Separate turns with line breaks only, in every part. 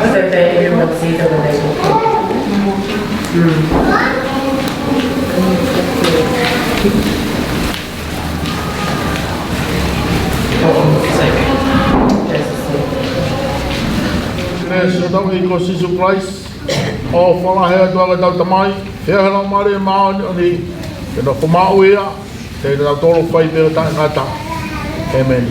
So they will see the when they walk
So that we go see surprise. Oh, whala hea tuanga tau tamai. Hea hela mare maa ni. Kena whamau ia. Te tau tolo whai pera tae ngata. Amen.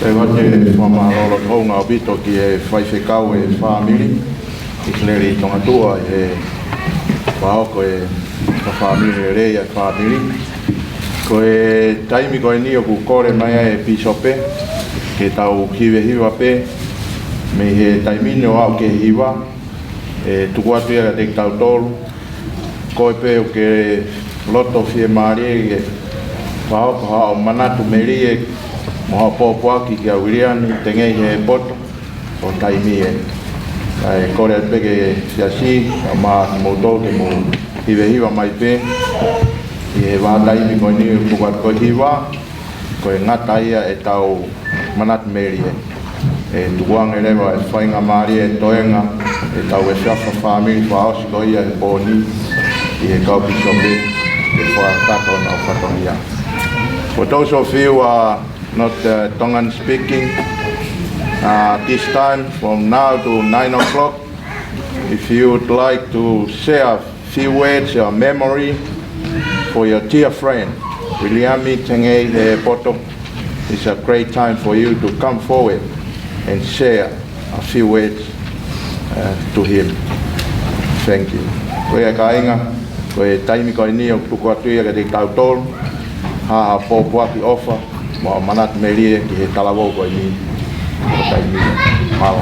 E wate whamarolo taunga o bito ki e whaiwhekau e whamiri. I kleri tonga tua e whaoko e whamiri e rei e whamiri. Ko e taimi ko e nio ku kore mai e pisope. Ke tau hiwe hiwa pe. Me he taimine o au ke hiwa. E tuku atu ia te tau tolu. Ko e pe o ke loto fie maari e whaoko hao manatu meri e moha pōpuaki ki a wiriani, te ngei he poto o taimi e. Kai kore peke siasi, a maa ki moutou ke mou hiwe hiwa mai pe. I he wā taimi koe ni kukat koe hiwa, koe ngata ia e tau manat meri e. E tukuang e rewa e whainga maari e toenga, e tau e whiawha whamiri whaosi ko ia e pōni, i he kaupisope, e whaakato na o whatonia. For those of you not Tongan speaking, this time from now to 9 o'clock, if you would like to share a few words or memory for your dear friend, Williami Tengei Poto, it's a great time for you to come forward and share a few words to him. Thank you. Koe kainga, koe taimi koe ni o tuku atu ia ka te tau tolu, haha pōpuaki ofa, mo manat merie ki he talawau koe ni o taimi mao.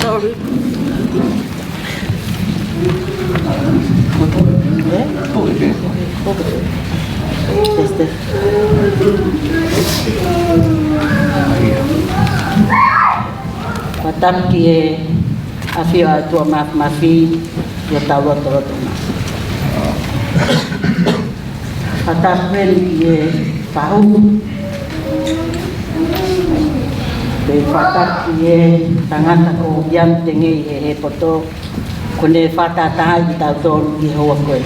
Sorry. Patam ki e afia tua mafi ya tawa tolo tona. Patam pen ki e pahu. Pe patam ki e tangata ko yam tengi e poto kone fata taha ki tau tolu ki hoa koe.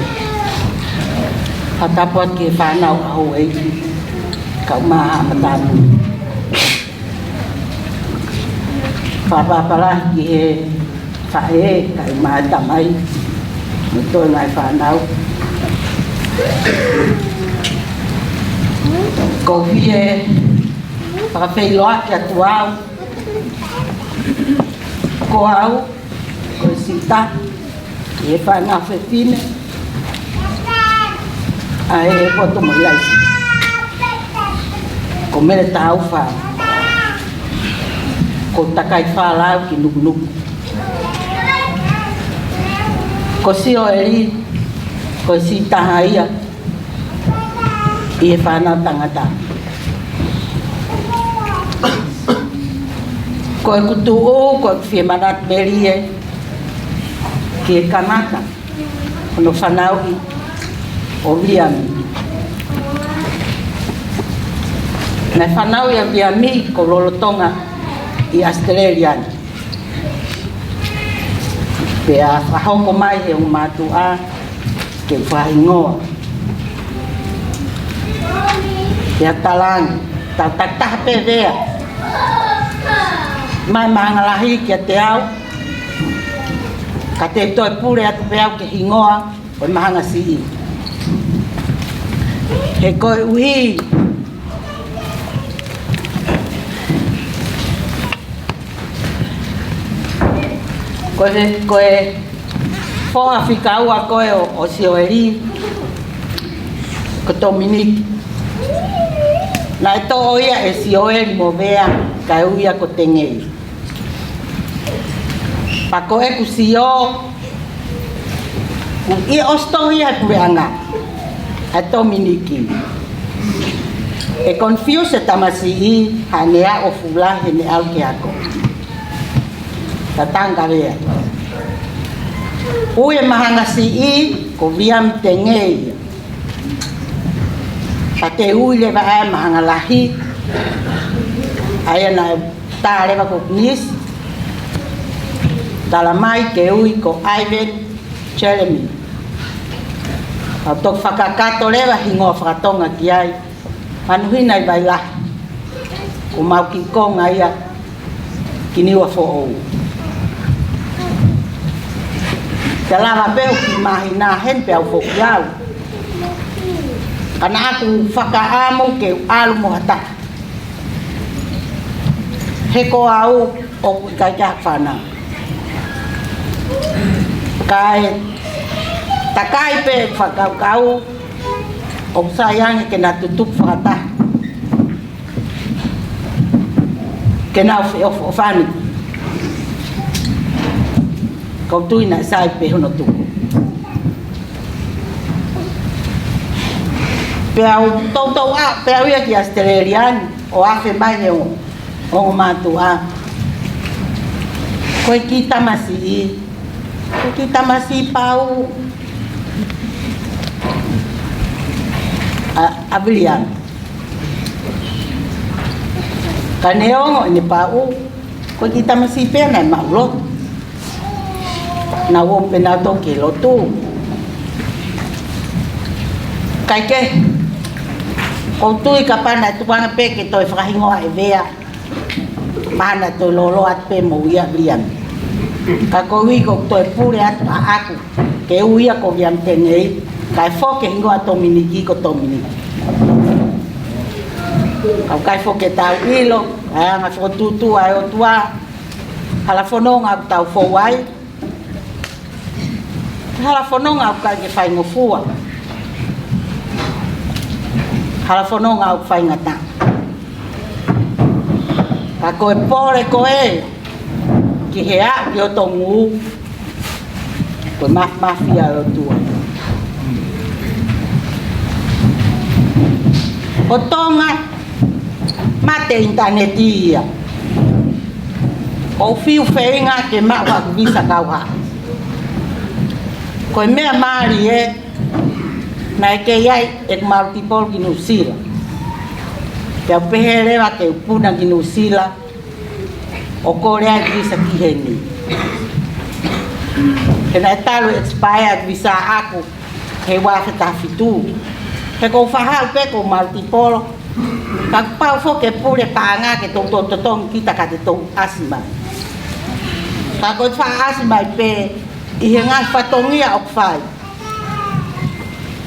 Patapot ki whanau au e kau maha matamu. Papapala ki e whae kai maa tamai mito ngai whanau. Ko hi e whakawhei loa ki atu au. Ko au, ko sita, e whanau whetine. A e poto mo iaisi. Ko mere tau wha. Ko takai whalau ki nuku. Ko si o eri, ko si taha ia. I e whanau tangata. Ko e kutu o, ko e whie manat meri e. Ki e kanaka. Kono whanau i. O Viami. Nai whanau ia Viami ko lolotonga i Australian. Pea whahoko mai he o mātua ke whahingoa. Pea talangi, tau taktaha pe vea. Mai maangalahi ki a te au. Ka te toi pure atu pe au ke hingoa o mahanga si i. He koe uhi. Koe whoa whikaua koe o Sioeri. Ko Dominiki. Nai tō oia e Sioeri mo vea kai uia ko tengei. Pa koe ku Sio. Ku i ostohia e pureanga. A Dominiki. E confuse tamasi i hanea o fulahe ne au ke ako. Tatanga rea. Ue mahanga si i ko Viam tengei. Pa te ui lewa ae mahanga lahi. Aia na tā lewa ko Nis. Tala mai ke ui ko Ivan Jeremy. Au tok whakakato lewa hingoa whakatonga ki ai. Manuhina i vai lahi. Ko mau ki konga ia ki niwa fo ou. Te lawa peo ki mahi nā hen peo fo ki au. Kana aku whakaamo ke alu mohata. He ko au o kai kia whana. Kai takai pe whakau o sayang ke na tutup whakata. Ke na o whani. Kau tui na sai pe hono tuku. Peau tau a peau ia ki Australian o afe mai he o matu a. Koe ki tamasi i. Koe ki tamasi pau. A William. Ka neongo ni pau. Koe ki tamasi pe na maulot. Na wong penato ke lotu. Kai ke. Kau tui kapana tu pana pe ke toi whakahingoa e vea. Mana toi lolo at pe mo ia William. Ka ko ui ko toi pure at a aku. Ke uia ko William tengei. Kai fo ke hingoa Dominiki ko Dominiki. Kau kai fo ke tau ilo. Ai nga fo tutu ai o tua. Hala fononga tau fo wai. Hala fononga au kai ke whai ngofua. Hala fononga au whai ngata. Ka koe pore koe. ki hea ki o tongu ko mafia o tua o tonga mate internetia o fiu feinga ke mawa visa kauha ko mea mari na ke yai ek multiple ginusila ke pehere wa ke puna ginusila o korea visa kiheni kena talo expired visa aku he wa ta fitu he ko fa pe ko multiple ka pa fo ke pure panga ke tong kita ka tong asma ka ko fa asma pe i henga fatongia ok fai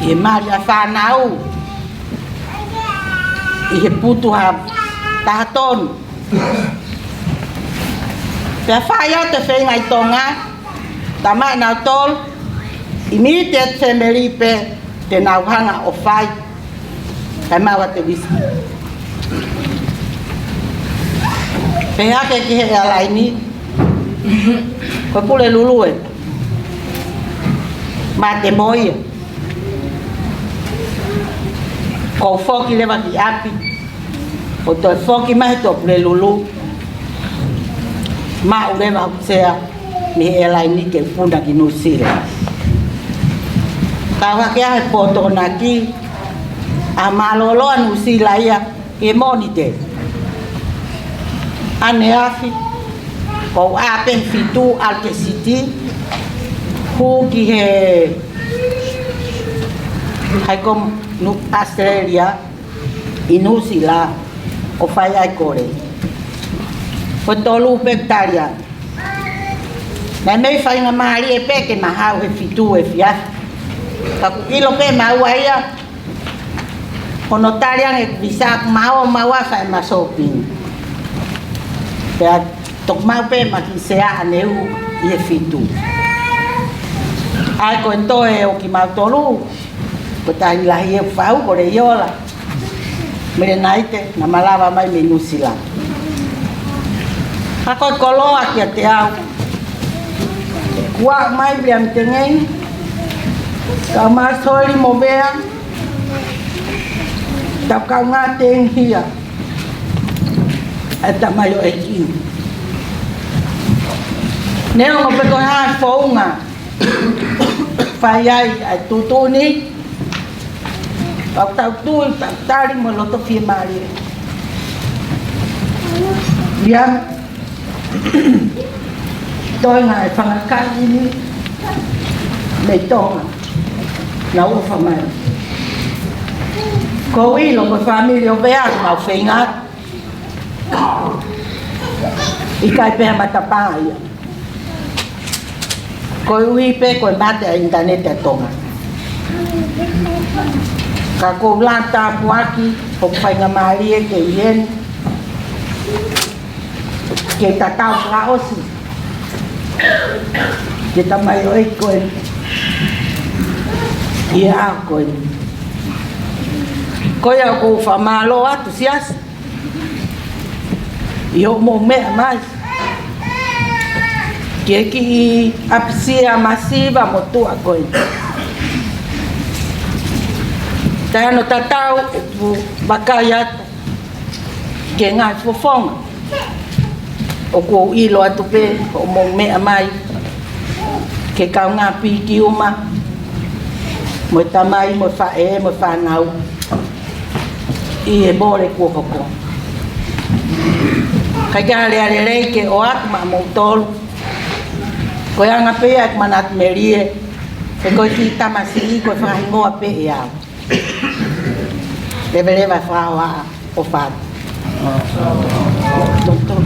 i maria fa nau i he putu ha taton pe fa ya te fe ngai tonga tama na tol immediate family pe te nau hanga o fai kama wa te visa pe ake ki he alaini ko pule lulu ma te moi ko foki leva ki api o to foki ma to pule lulu ma ure ma sea mi alaini ke puna ki no sire ka wa ke ai poto na ki a malolo anu sila ia e monite ane afi ko apen fitu al ke siti hu ki he hai kom nu Australia inu sila o fai ai kore ko tolu pektaria na me fai na mari e pe ke mahau he fitu e fia ka ku ilo pe mau ia kono taria e visa mau wa fa ma shopping pe tok mau pe ma ki sea aneu e fitu ai ko to e o ki mau tolu ko tai la e fau ko re yola me naite na malava mai me nusila ha ko kolo aki te au wa mai biam tengei ka ma soli mo bea ta ka nga teng hia ata mayo e kin neo mo pe ko ha fonga fai ai ai tutuni tau tu tari mo loto fi mari biam tôi ngài phần cái gì để cho nấu phần này có ý là một family về mà phải ngắt ý cái pe mà tập bài có ý pe có bắt ở internet để tông cả cô lan ta qua kia không phải ngắm mari cái yên kita tahu laos kita mayo ikon iya kon koya ko famalo atusias yo mo me mais que apsia masiva motu akoi kaya no tatao bakayat que ngai fofong o ko ilo atu pe o mo me mai ke ka nga pi ki uma mo tamai mo fa nau i e bore ko ko ka ga le ke o at ma mo tol ko ya nga pe ak manat merie e ko ki tamasi ko fa ngo pe ya deve va fa o fa doctor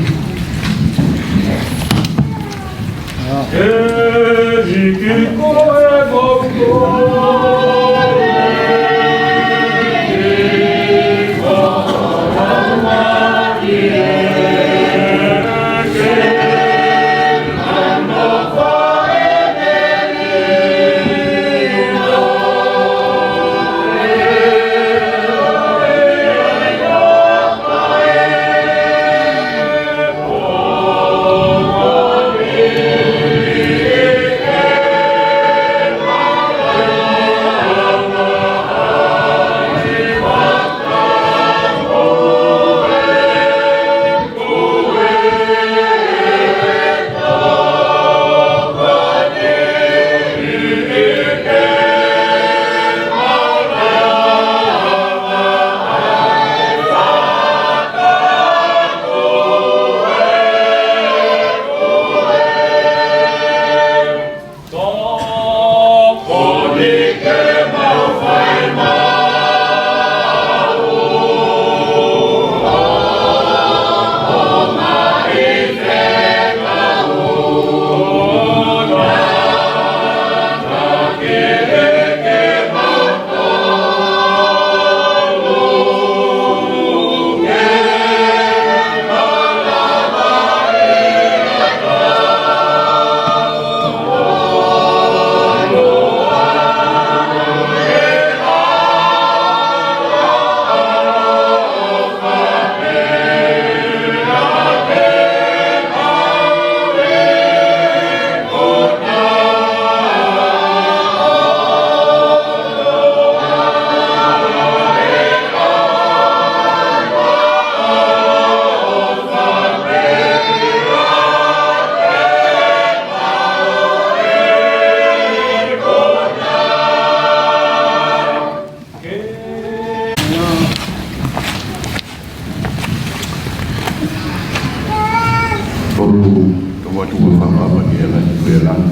Tunggu tunggu apa dia lah belan.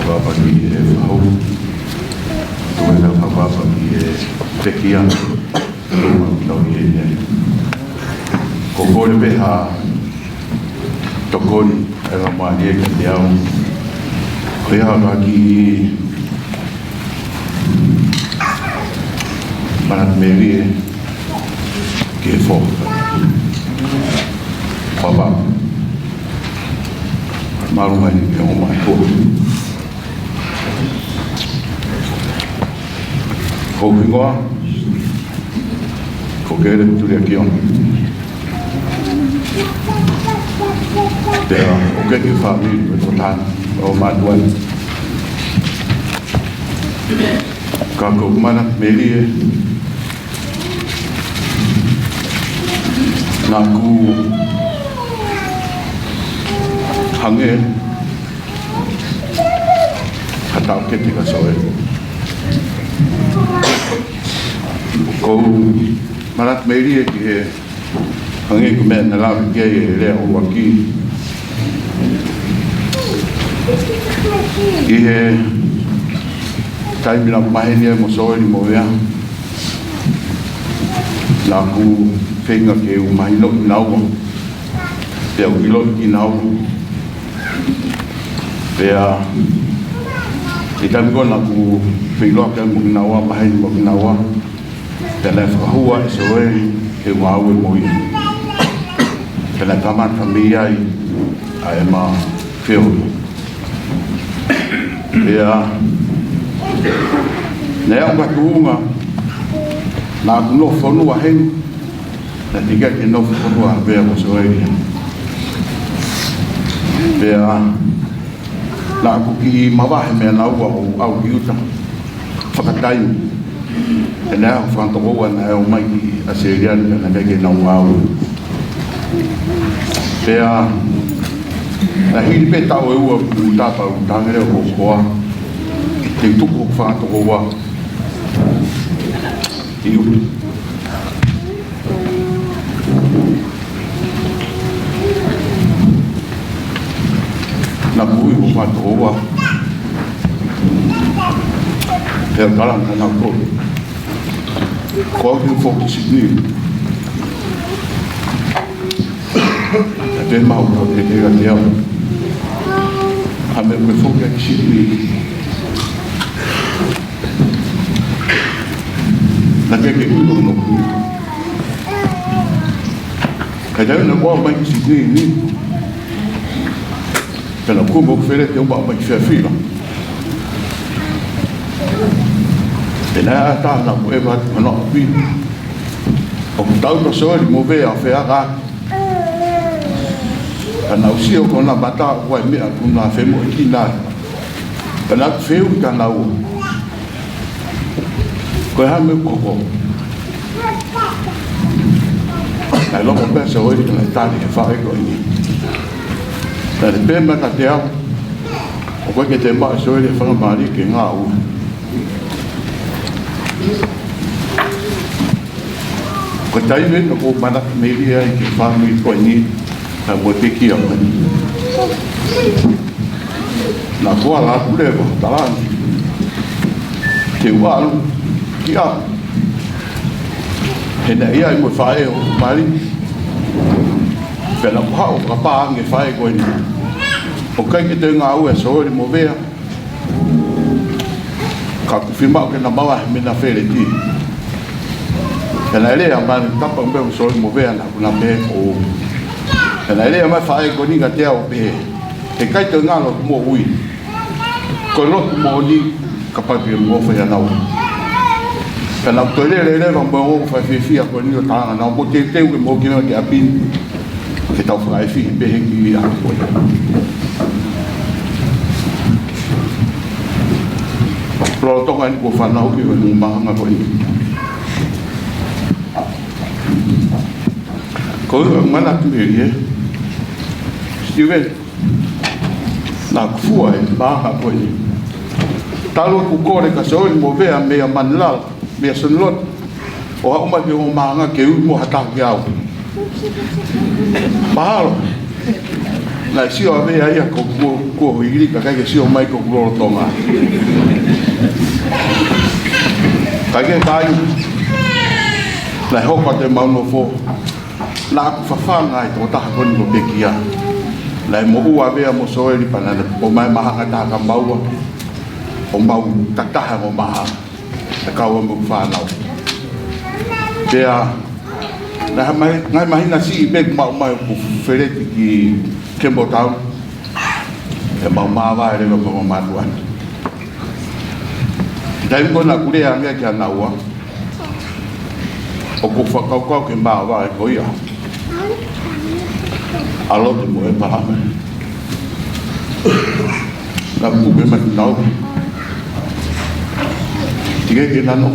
Apa dia tahu. Tunggu apa dia sekian. Tunggu dia. Kau lebih tokon ramai dia dia. Kaya lagi Manat Mary ke fo baba malu ni ke o mai ko ngwa ko ke le tu le kion te o ke ki family ko tan o ma duan ka ko Manat Mary naku hange hatau ke tika soe ko Manat Mary ke hange ko me na la ke le o aki e taimi na mahenia mo soe ni mo ya naku fenga ke o mai no nau te o ilo ki nau te a e tam ko na ku filo ke mo nau mai mo nau te na hua so e ke wa o mo i te na kama familia ai ma feo te a ne o ba tunga na ku no fonu a hen na tiga ke no fonu a ve mo so e te a na ku ki mawahe me na au kiuta whakatai e nea whantokoa na e o mai ki a Serian na keke na uau te a na hiri pe tau e ua utata utangere o koa te tuku whantokoa i utu na kui o whantokoa te kalang ka nau tō koa ki whoki Sydney te mau ko te te te au a me me whoki ki Sydney na keke uno no kui ka tau na koa mai ki Sydney ni pena kumbo fere te umba mai fia pena ta na ko eva no pi o tau no so ni mo ve a fe aga kana usio ko na bata ko me a kuna fe mo ki na pena fe u kana u ko ha me ko ai lo ko pensa o ni na ta ni fa ko ni ta de pe ma ka te a o ko ke te ma so ni fa ma ri ke nga u ko tai me ko Manat Mary ai ki family ko ni ta mo te ki o na ko ala ku le ko ta la te wa ki a he na ia mo fa e o mari pela pa o ka pa nge fa e ko ni o kai ke te nga u e so ri mo vea ka ku firma ke na bawa me na fere ti ela ele amban tapa mbe so mo vea na kuna pe o ela ele ma fa e ko ni ga te o pe e kai te nga lo mo ui ko lo mo ni ka pa pe mo fa ya na o ela to ele le lo mo fa fi fi ko ni ta na mo te te mo ki no ke apin ke ta fa fi be ki a ko lo tonga ni ko fa na o ki ni ma nga ko ni ko Manat Mary Steven na kufua e maha ko ni talo ku kore ka so mo vea me manla me sonlot o ha uma ke o manga ke u mo hata ke au Mahalo. Nai sio ave ia ko hiri ka kai sio mai ko gloro tonga. Kai kai. Nai ho pa te mauno fo. La ku fa ngai to ta ko ni ko bekia. Nai mo u ave mo so ri panana o mai maha ta ka mau. O mau ta ta mo maha. Ka o mo fa nau. Dia na mai na si beg mau mai ku fereti ki Kembo Town e mau vai le ko matua dai ko na kure anga ki na wa o ko fa ko ke mau vai ko ia alo de mo e pa na ku be ma na tige ke na no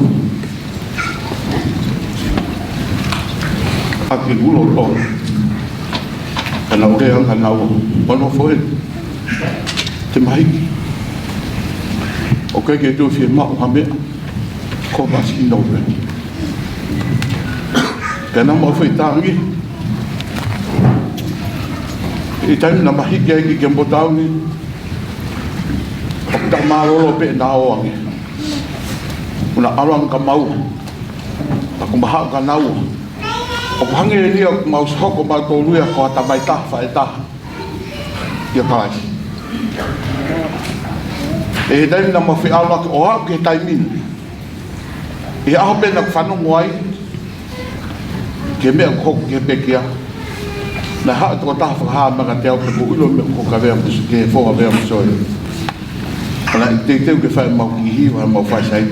aki gulo to kana ore ang kana ono foi te mai o ke tu fi ma ha me ko ba si no be kana mo foi tangi e tan na mai ke ke mo tauni o ta ma lo pe na o angi una alang ka mau ta ko ba ka na o hange ni o mau hoko ba to luia ko ta mai ta fa ta ia kai e dai na mo fi ala o ke tai min e a hope na fa no moi ke me ko ke pekia na ha to ta fa ha ma ka te o ko ulo me ko ka ve mo ke fo ve mo so ala te ke fa mo ki hi wa mo fa sai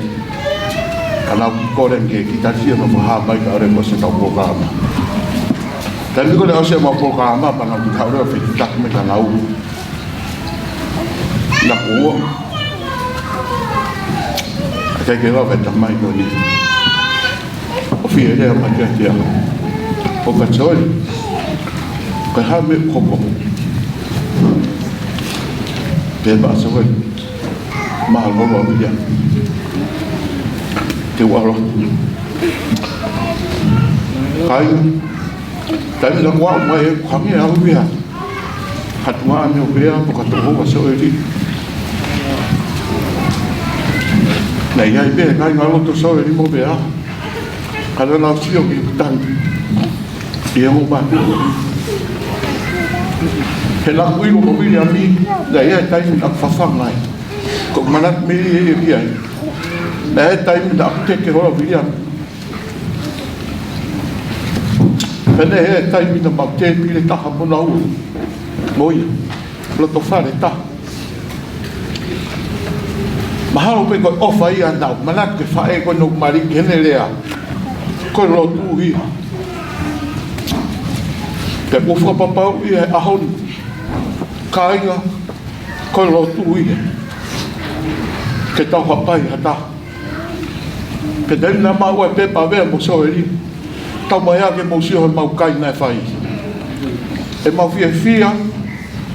kalau koreng ke kita sia no ha mai ka re mo se ta programa dan ko le ose mo programa pa na ka re fi ta me ka na u na ko ka ke va ta mai ko ni o fi re ma ka tia o ka choi ka ha me ko ko ke ba so ma lo lo bi ya te waro kai tai la wa mai khami a bia hatwa me bia ko ka to ho so ri nei ai be kai ngalo to so ri mo bia kada na sio ki tan ia mo ba he la kui ko bi ya mi dai ai tai na fa fa mai ko manat mi e bia na tai mi da te ke ho vi ya pene he tai mi da ma te pi le ta ha mo na u moi lo to fa le ta mahalo pe ko ofa ia na manat ke fa e ko no mari kene le a ko lo tu hi te ko fa papa i a hon kainga ko lo tu hi ke ta ha pai hata ke dai na ma wa pe pa ve mo so ri ta mai a ke mo si ho mau kai na fai e mau fia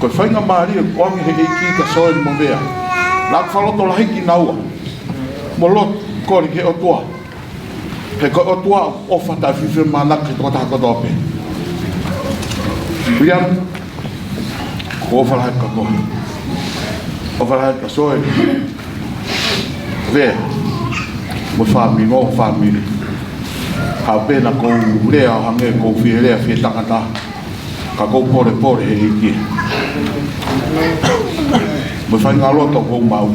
ko fai na mari ko ngi he ki ka so mo vea la fa lo to la ki na wa mo lo ko ke o tua pe ko o tua o fa ta fi ma na ke to ta ko do pe William ko fa la ka ko o fa la ka so vea mo family ha pena ko lea hange ko fi lea fi tangata ka ko pore he ki mo fa ngalo to ko mau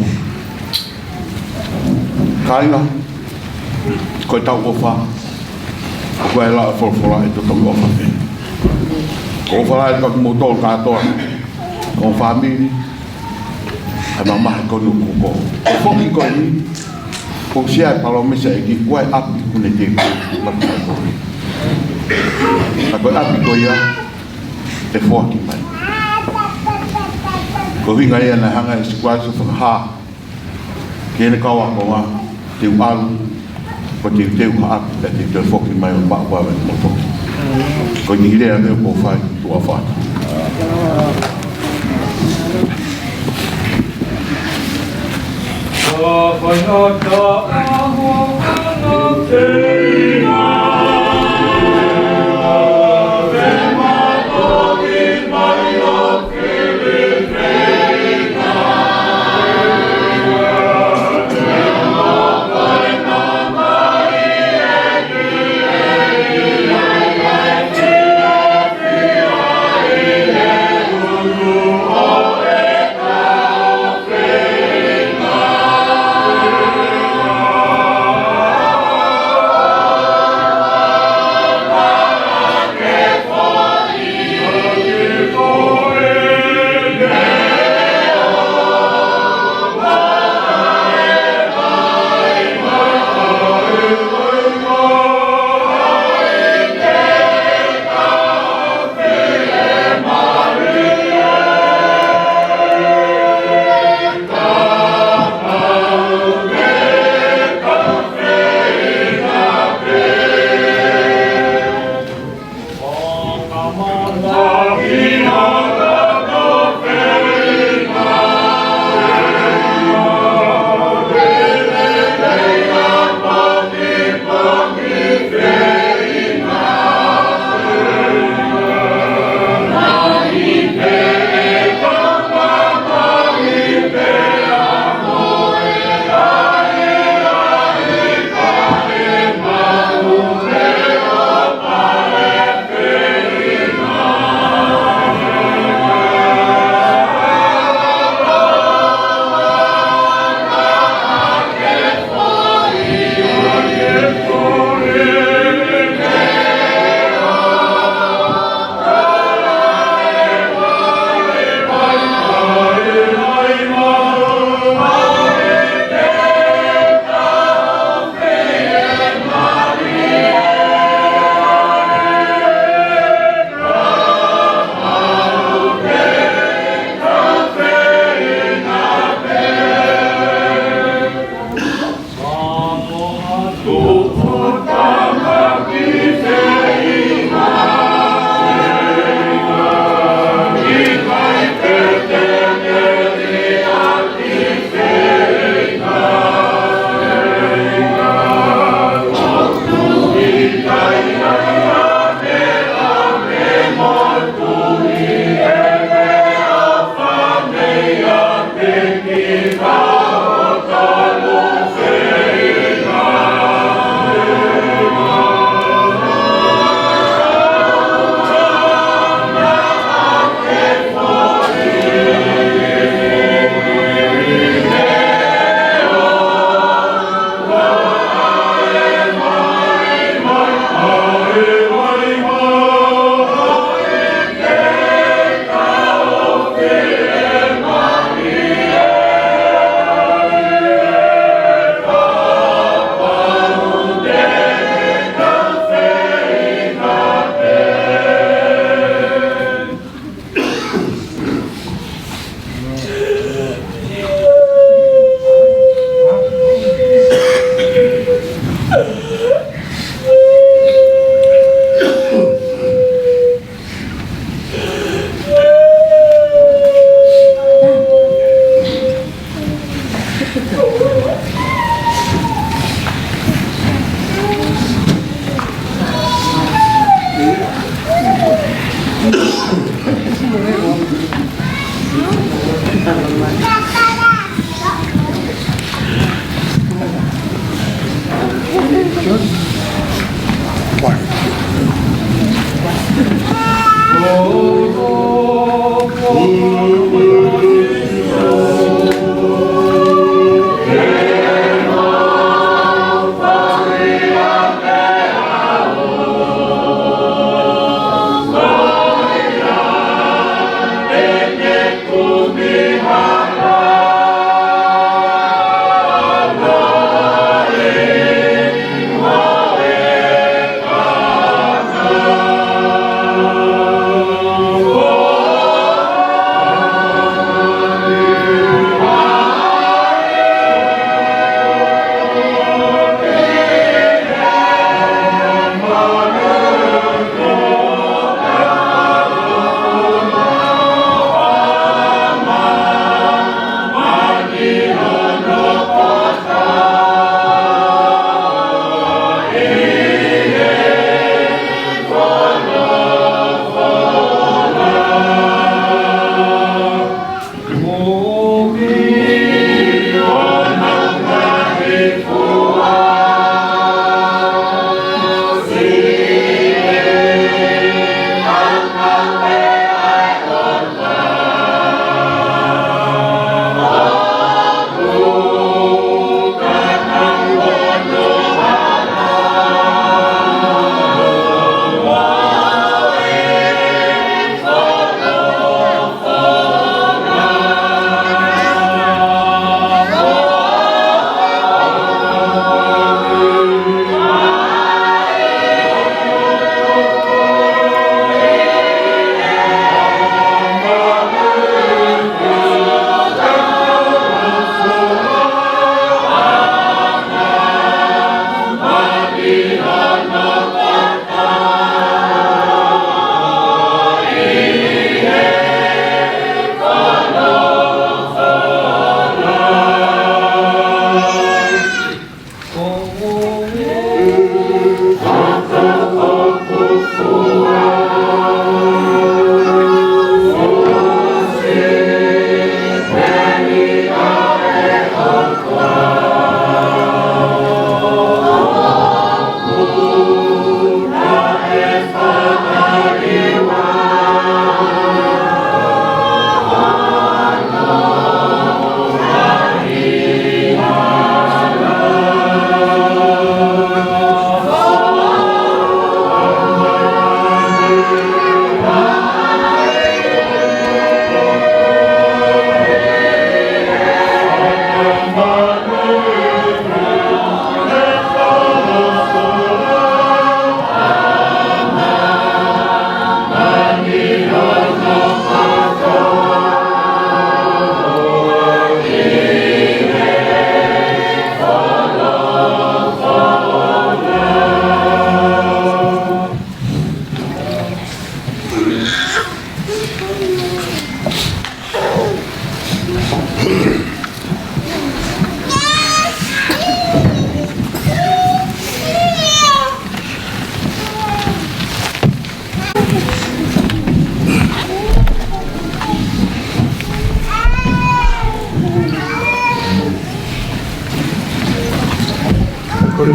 kaila ko ta ko fa ko ela for ai to ko fa pe ko fa ai ko mo to ka to ko family ana ma ko no ko ko ko ni ko sia palo me se ki wai ap ku ne te ko ap ko ya te fo ki mai ko vinga ya na hanga is kwa so ha ke ne ka wa ko wa te al ko te ha ap te fo ki mai ba ba mo fo ko ni ile ane ko fa tu fa
Oh,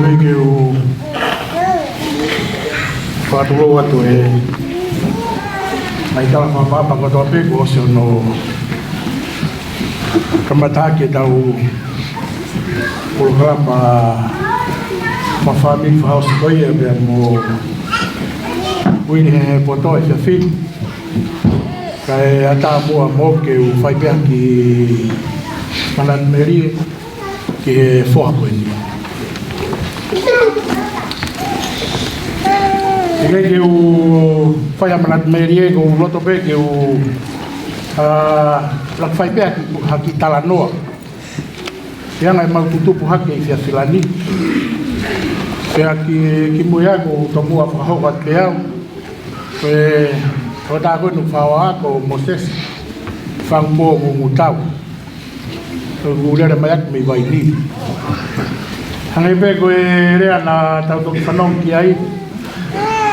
peke o whāturo atu e mai tala whapapa katoa peke o se no kamatake tau polokalapa mawhami whahausi koe e bea mo uini he poto e whiawhiri kai ata mua mo ke u whaipea ki Manan Meri ki he whoha koe ni. E kei ke u whai a Manan Meri e ko u loto pe ke u lak whaipea ki tala noa. Ia ngai mau tutupu hake i whiawhilani. Pea ki muia ko tomua whahoka te au. Koe o tā koe nu whaoa ko Moses whangpo mo mutau. Ko ngulere mai ak mi vai ni. Hangai pe koe rea na tau toki whanong ki ai.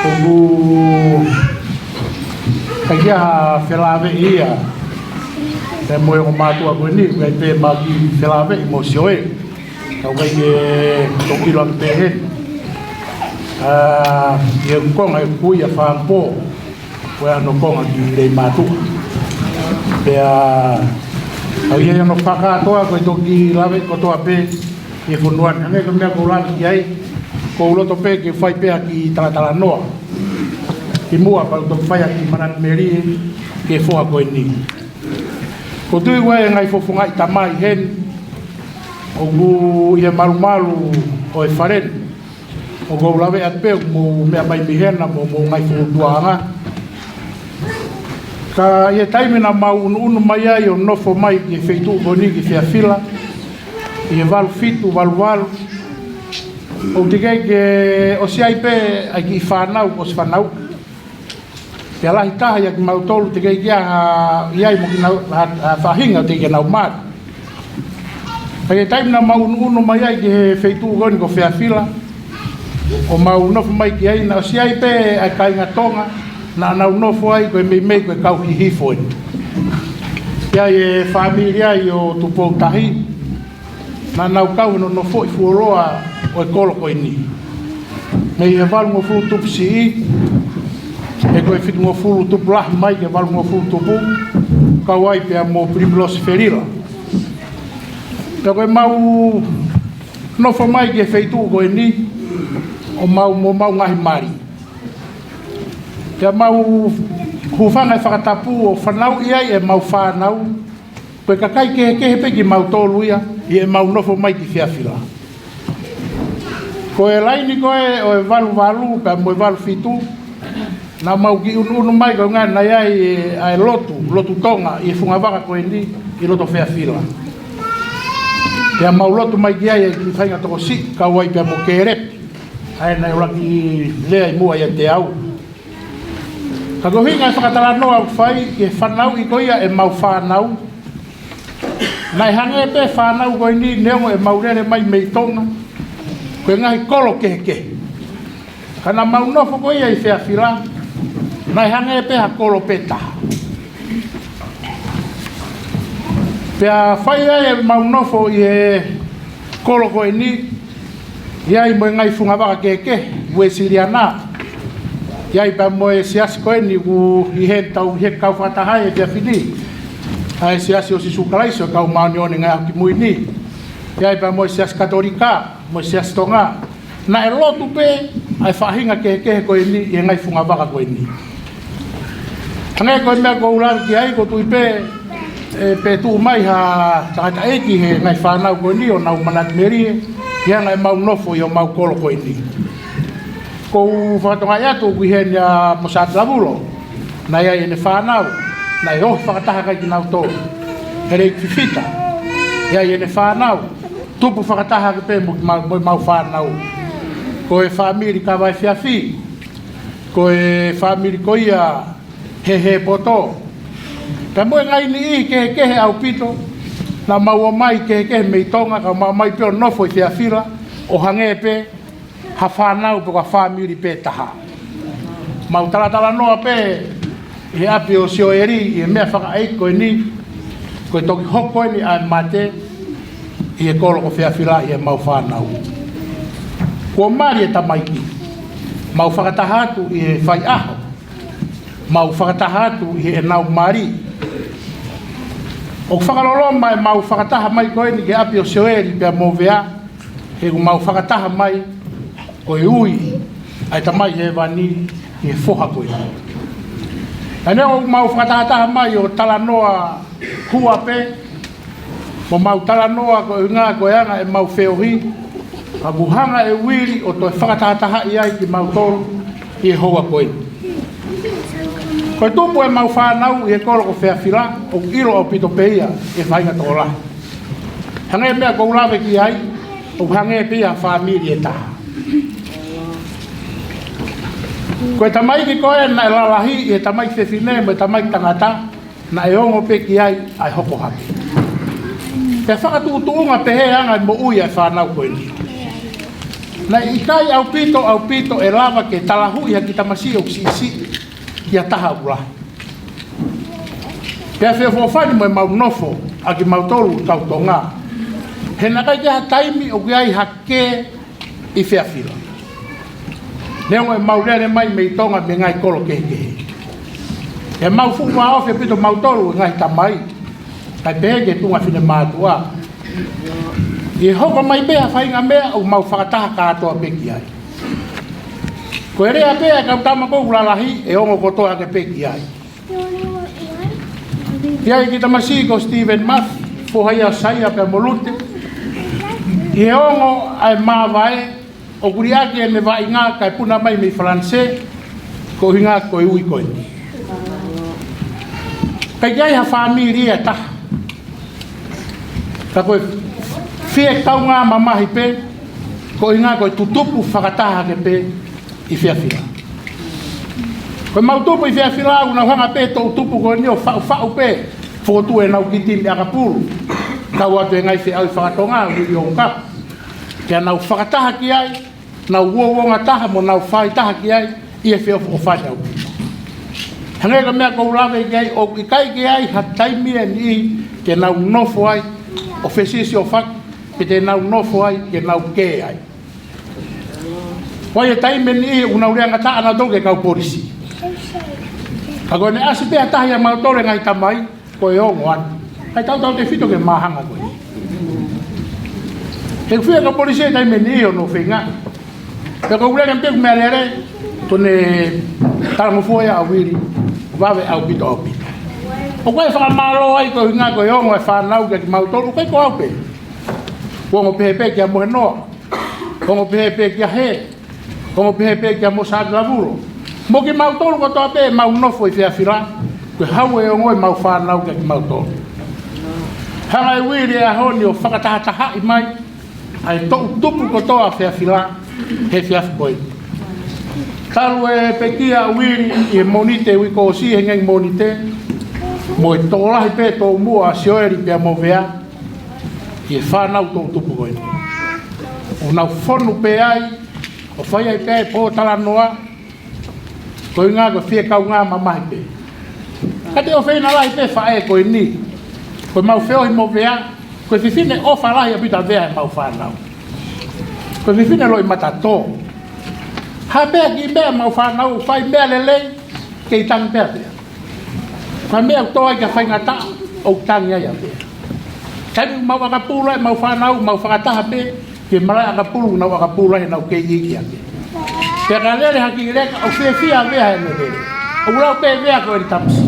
Ko ngu kai kia whelawe ia. Te moe o mātua koe ni, kai pe maki whelawe i mo sioe. Kau kai ke toki loa ki pe he. Ia konga e kui a whangpo. Koe ano konga ki rei mātua. Pea au ia no whakatoa koe toki lawe kotoa pe e whunuan. Hange ko mea ko laki ki ai, ko uloto pe ke whai pea ki talatala noa. Ki mua pa uto whaia ki Manan Meri ke whoa koe ni. Ko tui koe e ngai whofunga i tamai hen, o gu ia maru o e wharen. O gu lawe at pe mo mea mai mihena mo ngai whuduanga. Ka ia taimina mau unu mai ai o nofo mai ki wheitu koni ki whiawhila. I e walu fitu, walu. O te kei ke o si ai pe ai ki whanau, o si whanau. Te alahi taha ia ki mau tolu te kei kia iai mo ki whahinga te ke nau maat. Ka ia taimina mau unu mai ai ki wheitu koni ko whiawhila. O mau nofo mai ki ai na o si ai pe ai kainga tonga. Na nau nofo ai koe mei koe kau ki hifoi. Ia e whamiria i o tupou tahi. Na nau kau no nofo i fuoroa o e kolo koe ni. Mei e walu mo fulu tupu si i. E koe fitu mo fulu tupu lahi mai ke walu mo fulu tupu. Kau ai pia mo primlosi ferila. Pea koe mau nofo mai ke feitu koe ni. O mau ngahi mari. Pea mau hufanga e whakatapu o whanau iai e mau whanau. Koe kakai kehe pe ki mau tolu ia, i e mau nofo mai ki whiawhila. Ko e laini koe o e walu, pea mo e walu fitu. Na mau ki unu mai koe ngai nai ai lotu tonga, i e whungawaka koe ni, i loto whiawhila. Pea mau lotu mai ki ai e ki whainga toko si, kawai pea mo ke repi. Ai nai uraki lea i mua ia te au. Ka kohinga e whakatala noa au whai, ke whanau i koia e mau whanau. Nai hange pe whanau koe ni neongo e maurere mai mei tonga. Koe ngahi kolo kehe. Kana mau nofo koia i whiawhila. Nai hange pe ha kolo peta. Pea whai ai e mau nofo i e kolo koe ni. Iai mo ngai whungawaka kehe, ue siriana. Iai pa mo e siasi koe ni ku i he tau he kau whatahai e pia whini. Ai siasi o si sukalaisi o kau maoni one ngai au ki mui ni. Iai pa mo e siasi katolika, mo e siasi tonga. Na e lotu pe, ai whahinga kehe koe ni i ngai whungawaka koe ni. Hange koe mea ko urari ki ai ko tui pe tu mai ha tangata eki he ngai whanau koe ni o nau Manan Meri. Ia ngai mau nofo i o mau kolo koe ni. Ko whakatonga ia tō kui hen ia Mosat Lavulo. Na ia ene whanau. Na i hohi whakataha kai ki nau tō. Here i whiwhita. Ia ene whanau. Tupu whakataha ki pē mo mau whanau. Ko e whamiri ka vai whiawhi. Ko e whamiri ko ia he poto. Ka moe ngai ni i kehe au pito. Na mau o mai kehe mei tonga. Ka mau mai pio nofo i whiawhira. O hange pe. Ha whanau pe kwa whamiri pe taha. Mau talatala noa pe, he api o sio eri, i e mea whakaei koe ni, koe toki hoko ni a mate, i e kolo ko whiawhila i e mau whanau. Ko mari e tamaiki. Mau whakatahatu i e whai aho. Mau whakatahatu i e nau mari. O whakarolo mai mau whakataha mai koe ni ke api o seoeri pia mō vea. He ku mau whakataha mai koe ui. Ai tamai he wani i e whoha koe. Ane o mau whakataha mai o talanoa hua pe. Mo mau talanoa koe ngā koe anga e mau wheohi. A buhanga e wiri o toi whakataha iai ki mau tolu i e hoa koe. Koe tupu e mau whanau i e koro ko whewhira o iro o pito peia e whainga tōla. Hange mea kou lawe ki ai o hange pia whamiri e taha. Koe tamai ki koe na e lalahi i e tamai whewhine mo e tamai tangata na e ongo pe ki ai ai hoko haki. Pe whakatuutuunga pe he anga mo ui e whanau koe ni. Na i kai au pito e lava ke talahu ia ki tamasi o sisi ia taha ula. Pea whewhofani mo e mau nofo a ki mau tolu tau tonga. He nakai kia taimi o kiai hake i whewhira. Neo e mau rere mai mei tonga me ngai kolo kehe. E mau fuwa ofe pito mau tolu ngai tamai. Kai pehe ke tunga whine mātua. I hoko mai bea whainga mea o mau whakataha kātoa peki ai. Ko e rea bea kau tamakou lalahi e ongo kotoa ke peki ai. Iai ki tamasi ko Stephen Muff, fohaia saia pe molute. I e ongo ai māwae o kuriaki e me vai ngā kai puna mai mi Fransē ko hinga ko ui koe. Kai kiai ha whamiri e taha. Ka koe fie tau ngā mamahi pe, ko i ngā koe tutupu whakataha ke pe i whiawhira. Koe mautupu i whiawhira au nau hanga pe tō tupu koe ni o whau pe, whotu e nau kiti mi akapuru. Kau atu e ngai whi au whakatonga ui o ngā. Kia nau whakataha ki ai, nau uowonga taha mo nau whai taha ki ai, i e whio o whai au. Hange ka mea kou lawe ki ai, o i kai ki ai, ha taimi e ni ke nau nofo ai, o whesisi o whak, pe te nau nofo ai, ke nau kē ai. Wai e taime ni unau reanga taa na toke kau polisi. Ka koe ne asi pēa tahi a mautore ngai tamai, koe ongo atu. Hai tau te whito ke mahanga koe. He whia ka polisi e taime ni o no whinga. Pe kau reanga peku mea lere, tone tarangofoia au wiri, wawe au pito au pito. O koe whakamaro ai koe hinga koe ongo e whanau ke ki mautoru, koe ko au pe. Kongo pehepe kia mohe noa, kongo pehepe kia he, kongo pehepe kia mo sa gravuro. Mo ki mau tolu ko toa pe mau nofo i whiawhira, koe hau e ongo e mau whanau kia ki mau tolu. Hanga e wiri e ahoni o whakatahataha i mai, ai tupu ko toa whiawhira, he whiawhikoi. Taru e pekia wiri i e monite wiko o si he ngai monite, mo e tōlahi pe tō mua sioeri pia mo vea, i e whanau tō tupu koe. O nau whonu pe ai, o whai ai pe ai pō tala noa, koe ngā koe whia kau ngā mamahi pe. Kate o whaina lahi pe whae koe ni, koe mau wheo i mo vea, koe whiwhine o whalahi a pita vea e mau whanau. Koe whiwhine loi mata tō. Ha pea ki mea mau whanau, whai mea lelei, kei tangi pea pea. Whai mea tō ai ka whaingata, o tangi ai a pea. Kani mau akapura e mau whanau, mau whakataha pe, ke marai akapuru nau akapura he nau kei iki ake. Pea ka lere haki reka, o whia vea he lere. O urau pe vea koe ni tamsi.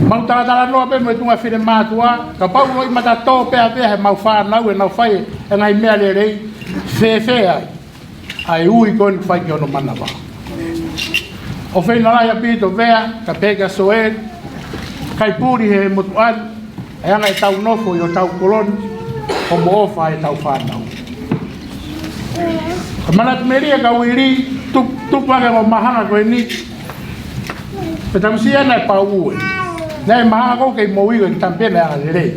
Mau taratara noa pe mo e tunga whire mātua, ka pau roi mata tō pea vea he mau whanau e nau whai e ngai mea lerei, whewhe ai. Ai ui koe ni whai ki ono mana wā. O whaina lai apito vea, ka peka soe, kai puri he motu anu, e anga e tau nofo i o tau koloni, o mo ofa e tau whanau. Ka manat meria ka uiri, tukwake o mahanga koe ni, pe tamsi ana e pau ue. Nei mahanga kou kei mo iwe ki tampena e anga lirei.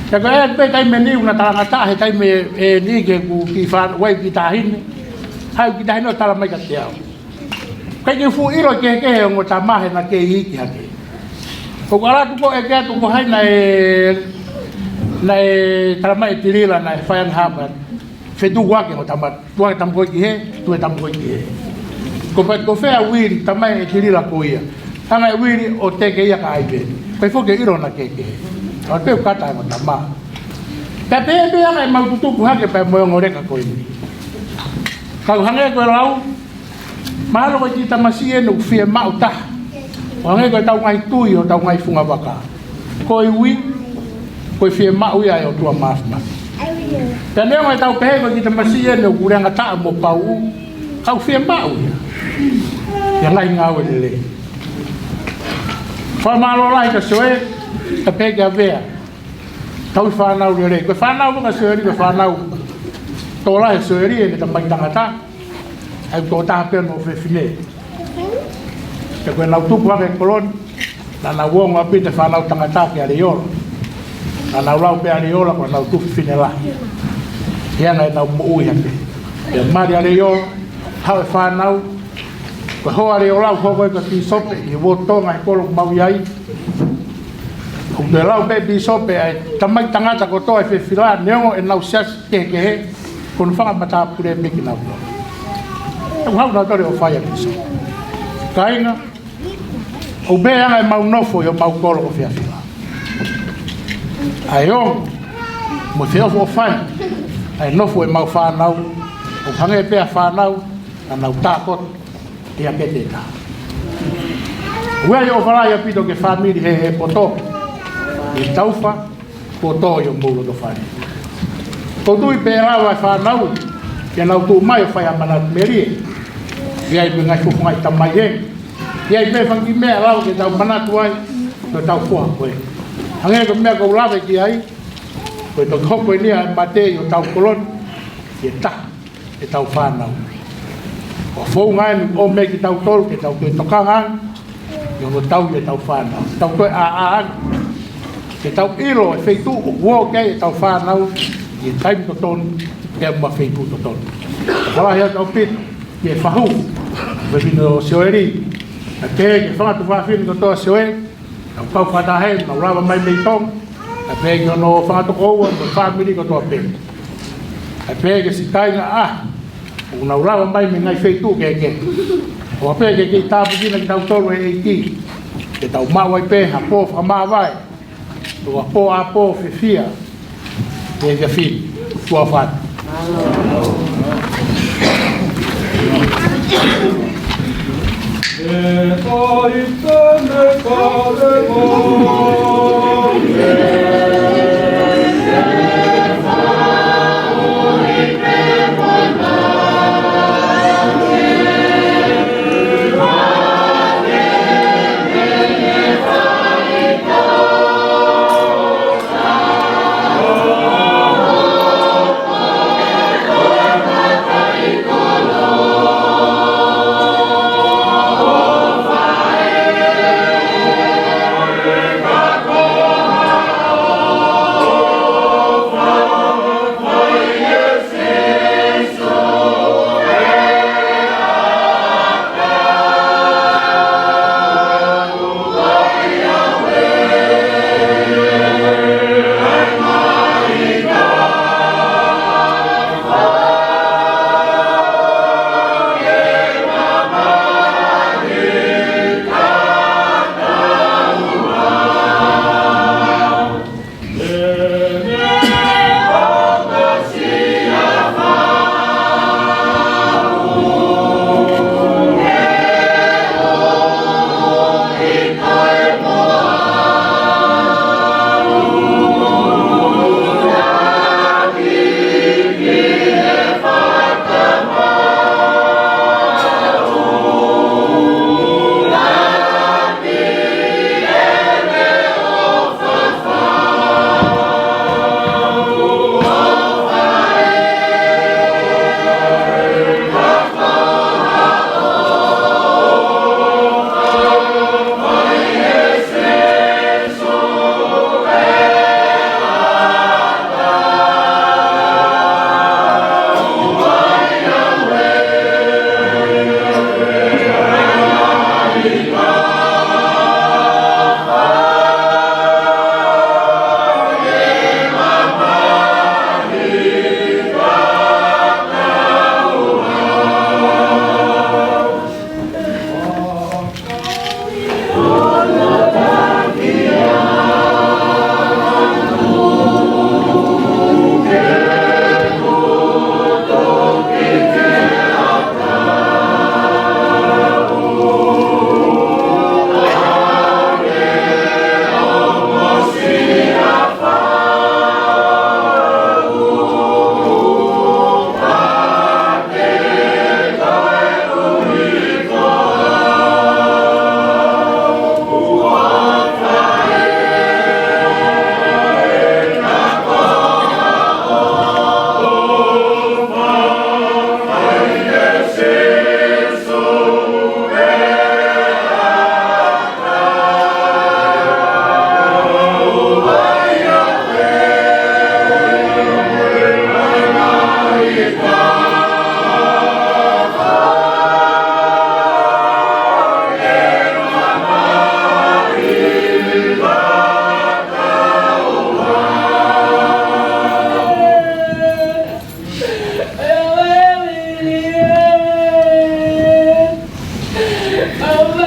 Ka koe e pe taime ni una tarangata he taime e ni ke ku ki wai ki tahine, hai ki tahine o tala mai ka te au. Kai ki fu iro ke he o ngota mahe na ke hiki hake. Ko ala ko e ke ko hai na e taramai tirila na e whaiang haban fetu wa ke o tama tua tam ko ki he tu tam ko ki he ko pa ko fea wiri tamai e tiri la ko ia tanga wiri o te ke ia ka ai be pe fo ke iro na ke o pe kata mo tama pe pe ai mau tu ku ha ke pe mo ngore ka ko ini ka hange ko lau malo ko ti tamasie no fie mau ta hange ko tau ngai tui o tau ngai funga waka ko wi ko fie mau ia o tua mas Tane mai tau pe ko kita masia no kurang ata mo pau kau fie mau ya ngai ngau le fa malo lai ka soe ka pe ga vea tau fa nau le ko fa nau ka soe ri ko fa nau to lai soe ri ni tamai tangata ai ko ta pe no fe fine ka ko nau tu kwa ke kolon na wong api te fa nau tangata ke ale yo na lau pe ale yo la ko nau tu fine la ya ngai tau mo ui hake ya mari ale yo hau fa nau ko ho ale yo lau ko ko ki sope i wo to ngai ko mau yai ko de lau pe bi sope ai tamai tangata ko to e fe fila neo e nau sas ke kon fa mata pure me ki nau ko hau na to o fa ya ki so kainga o be ai mau nofo yo mau ko lo fia fila ayo mo feo fo fai ai nofo e mau fa nau o hange pe fa nau na ta ko e a peteta yo fala ya pito ke family he poto e taufa poto yo mulo do fai ko tu pe ra fa nau ke nau tu mai fa ya mana meri ya i ngai fu ngai tamai he ya i pe fangi me ra ke tau mana tu ai to tau fo ko hange ko me ko la ve ki ai ko to ko ko ni a mate yo tau kolon e tau fa nau o fo ngai o me ki tau tol ke tau to kanga yo no tau ye tau fa nau tau ko a ke tau ilo e feitu o wo ke tau fa nau e time to ton ke ma feitu to ton ala ya tau pit ye fa hu ve vino soeri ke fa tu fa fin to soe au pau fa da he no rava mai me tong a pe yo no fa to ko o family ko to pe a pe ke si kai na una urava mai me ngai feitu ke o pe ke ta pu na tau tolo e ki ke tau mau ai pe ha po fa ma vai to a po fe fia e ke fi tua fa
God.
Oh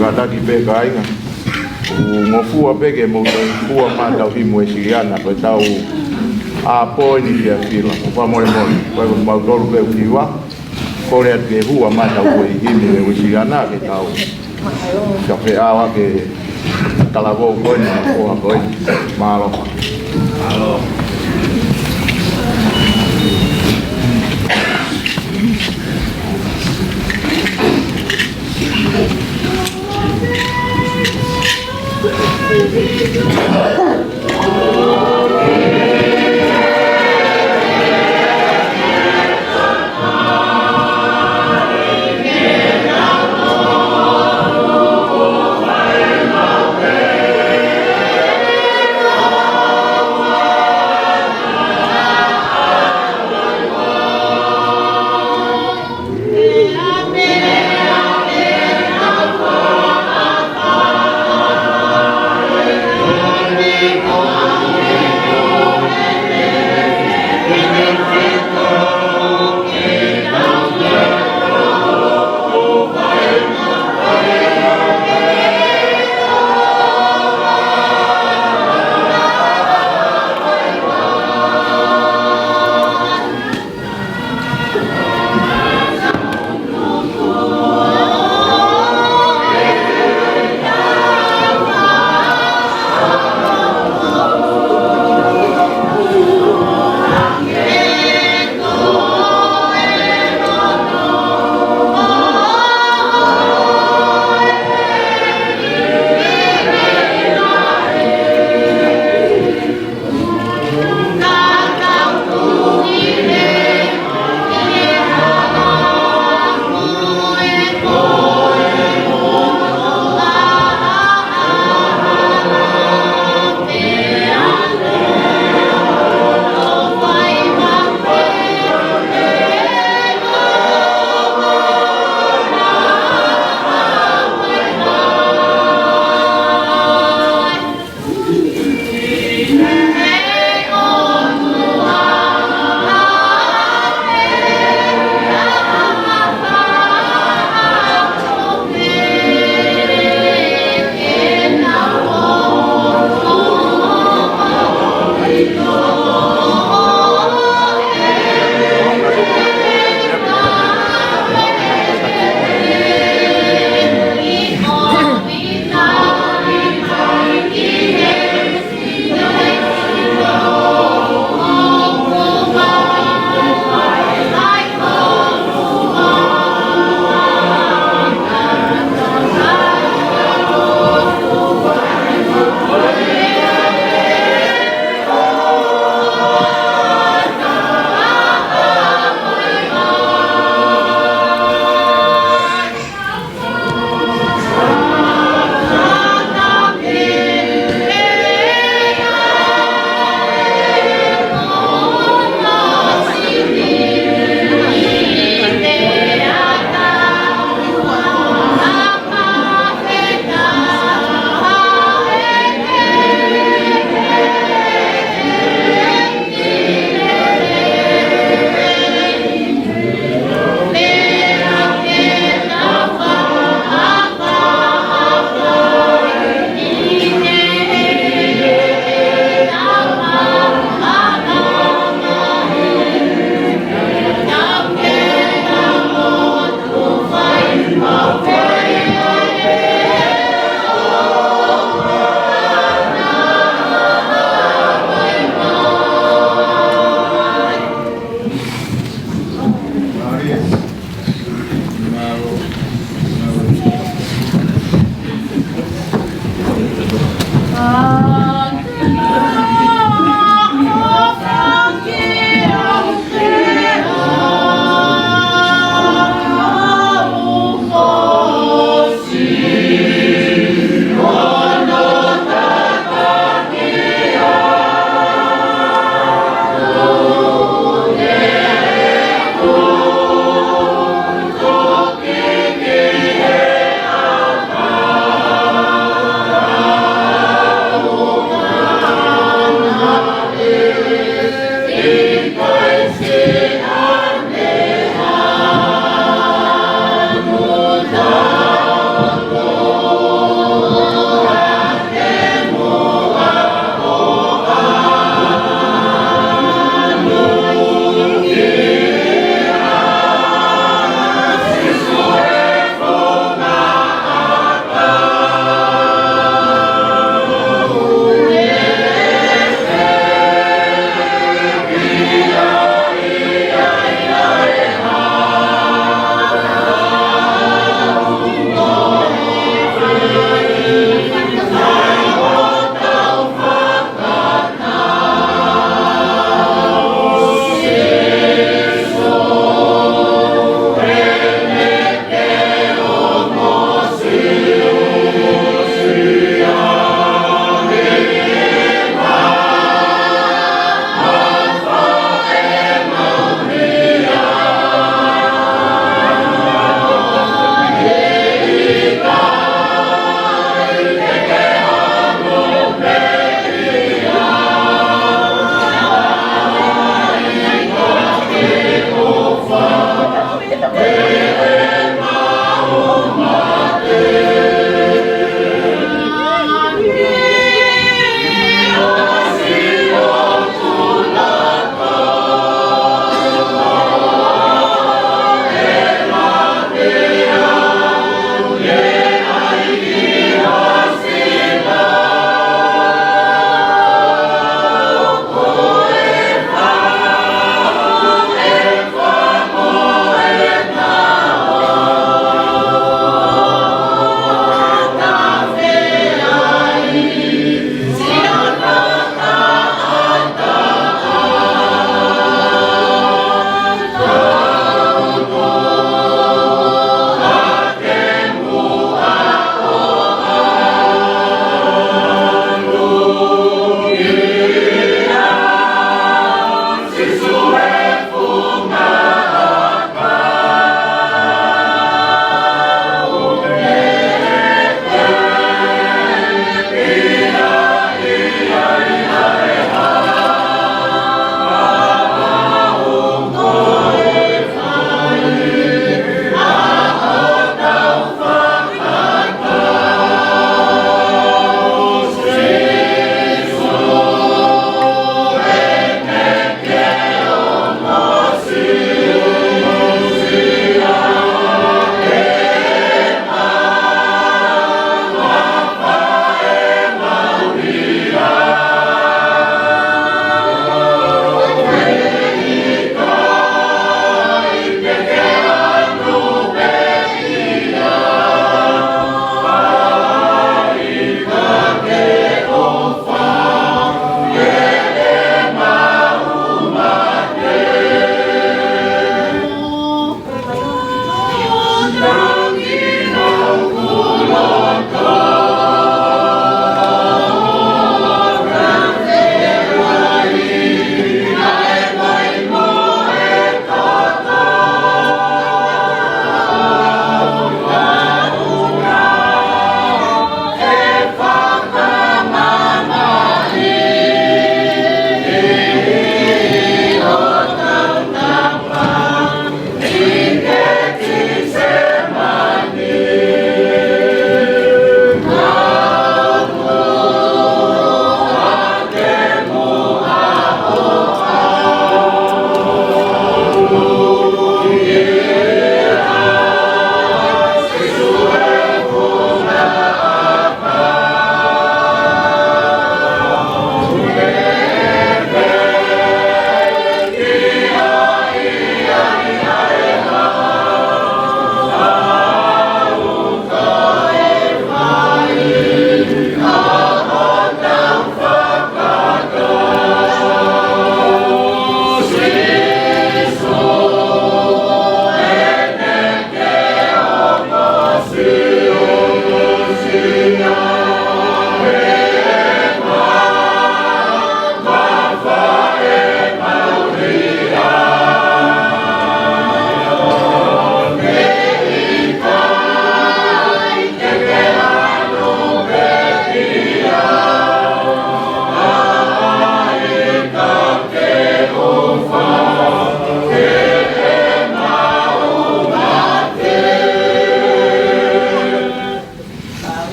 Gataki pe kainga ngofua peke mo fua mata hi mo siriana pe tau a poi dia fila pa mo mo pa mo dolu pe uliwa kore ke hua mata o hi me o siriana ke tau ka fe awa ke kalavo ko ni ko malo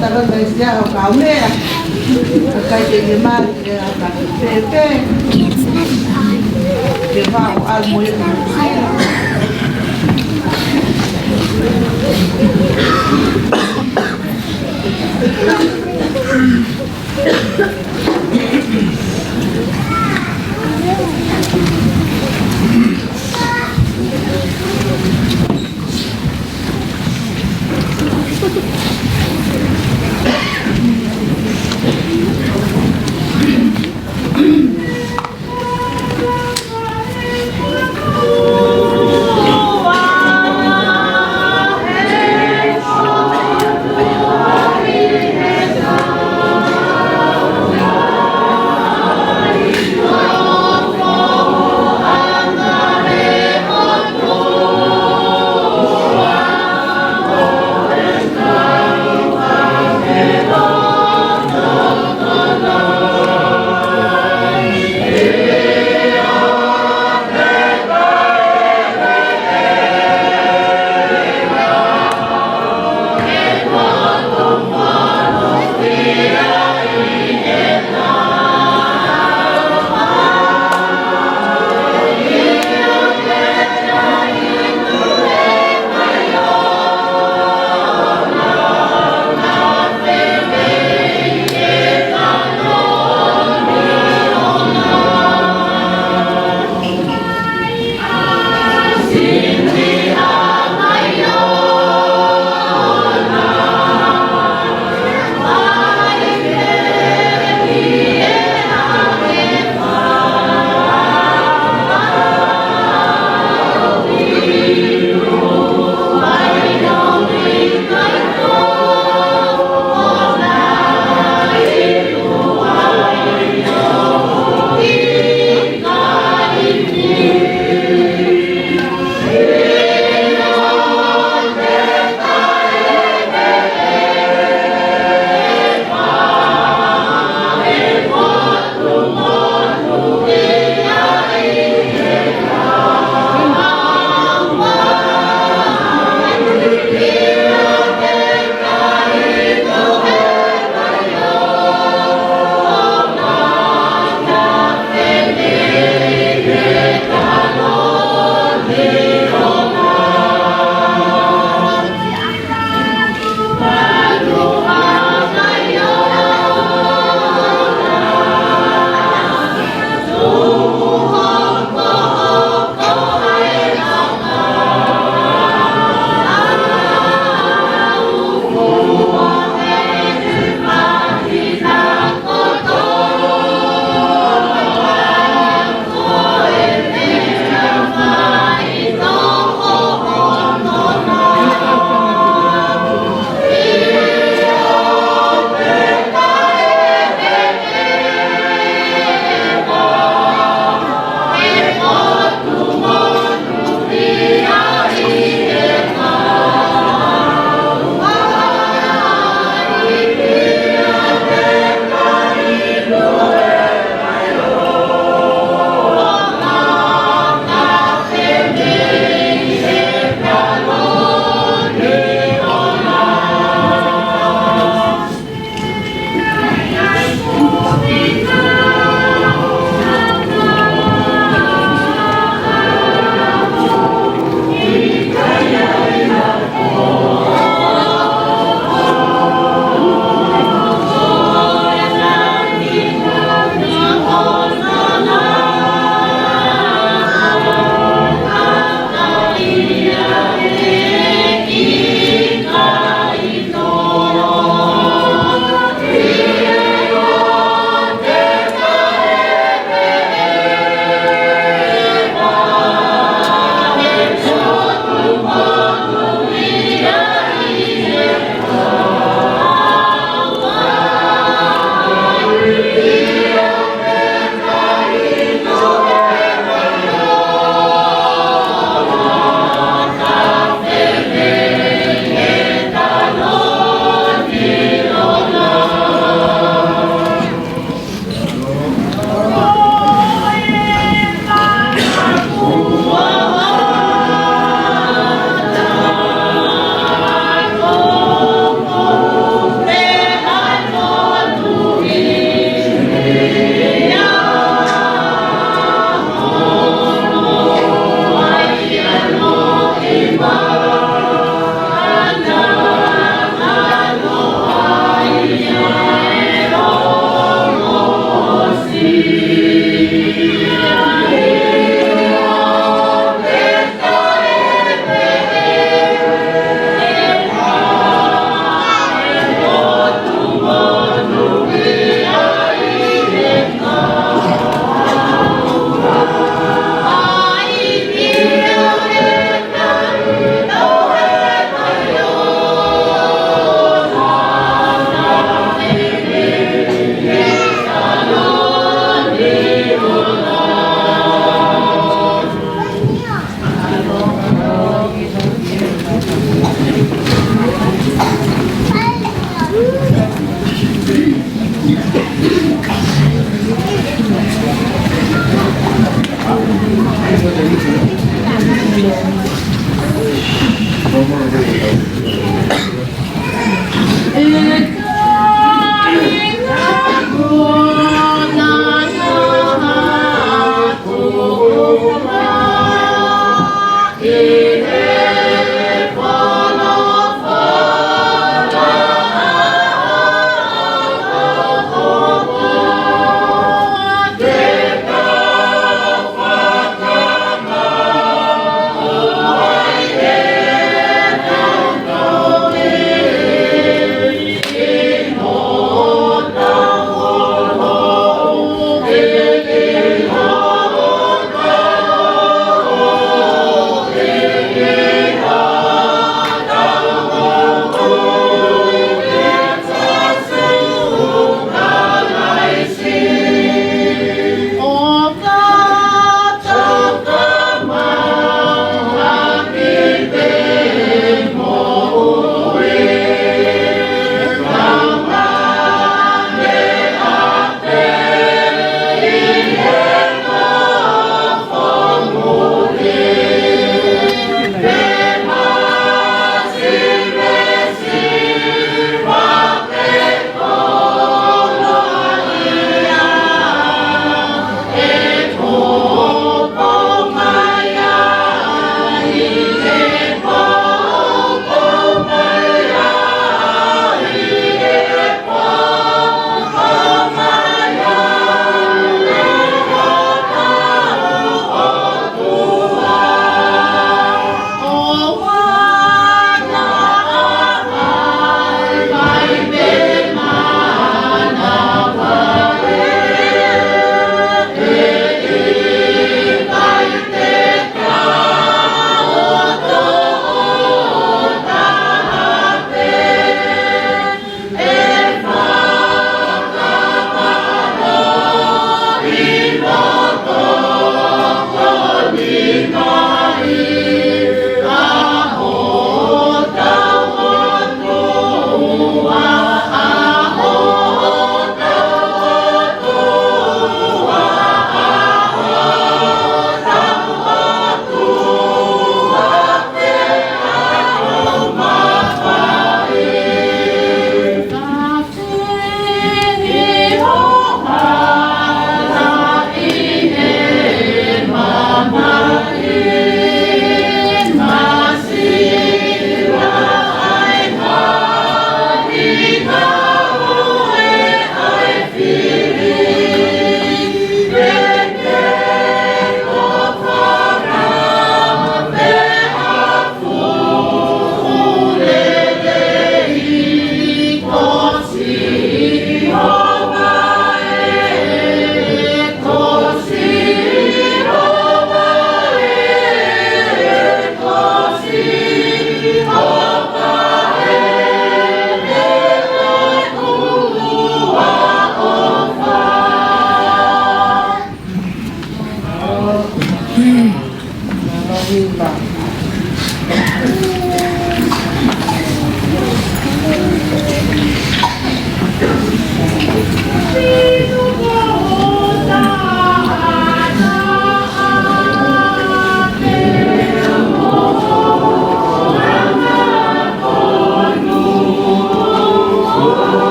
tara na sia o ka mea. Ka ke mai ke ka pepe. Ke va o al mo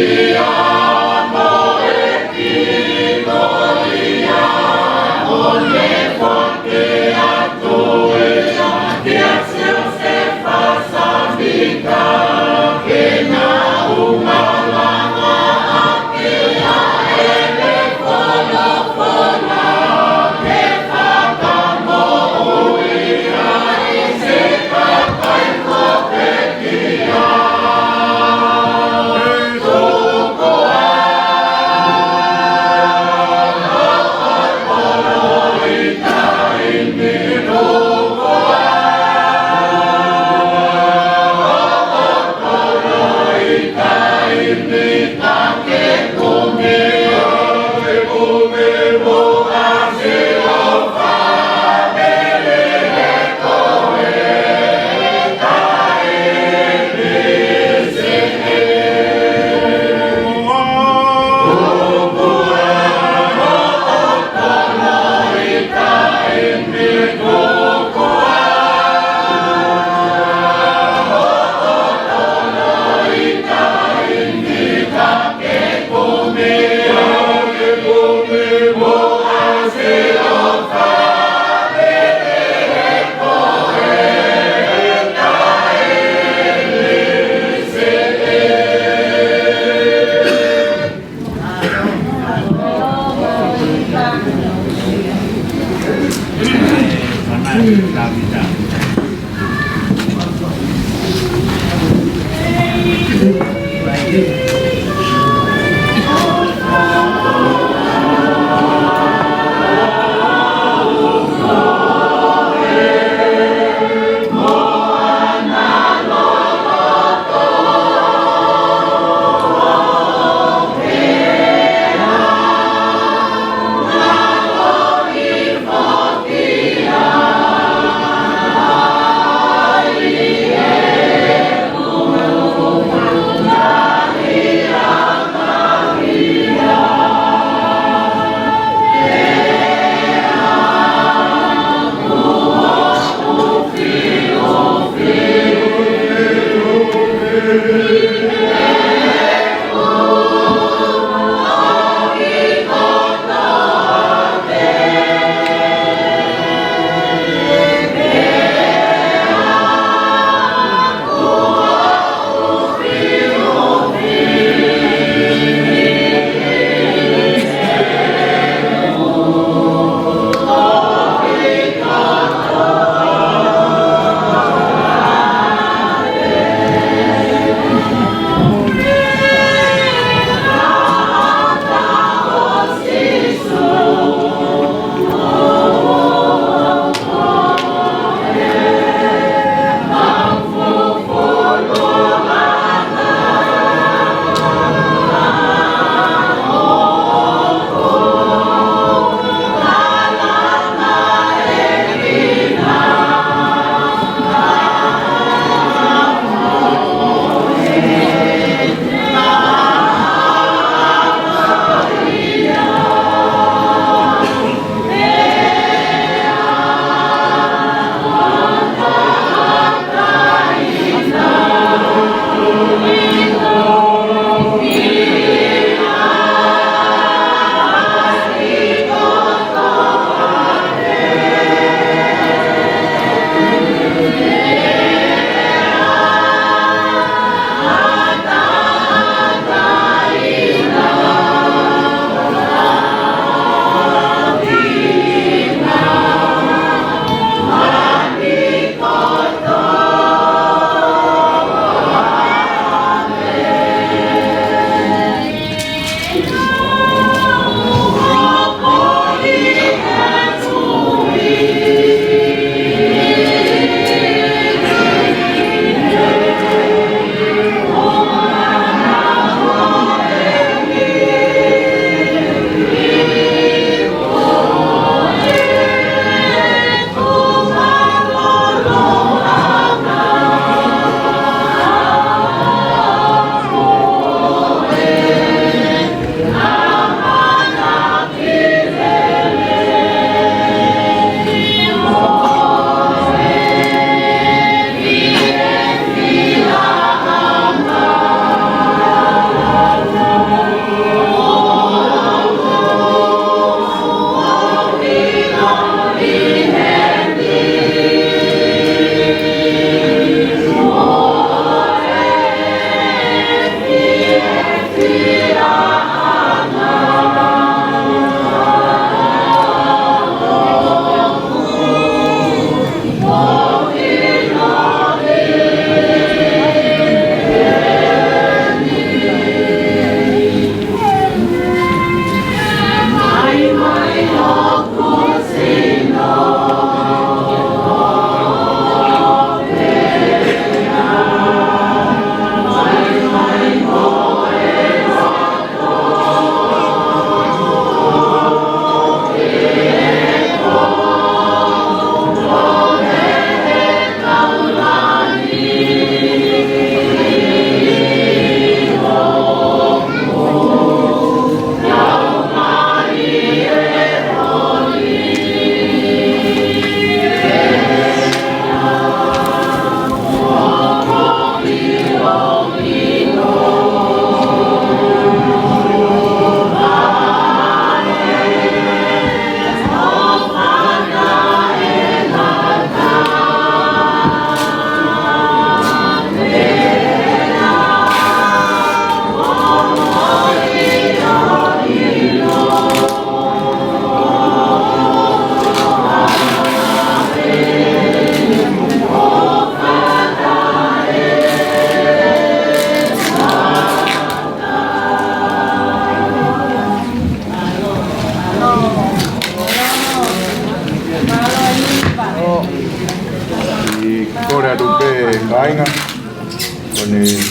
Oh,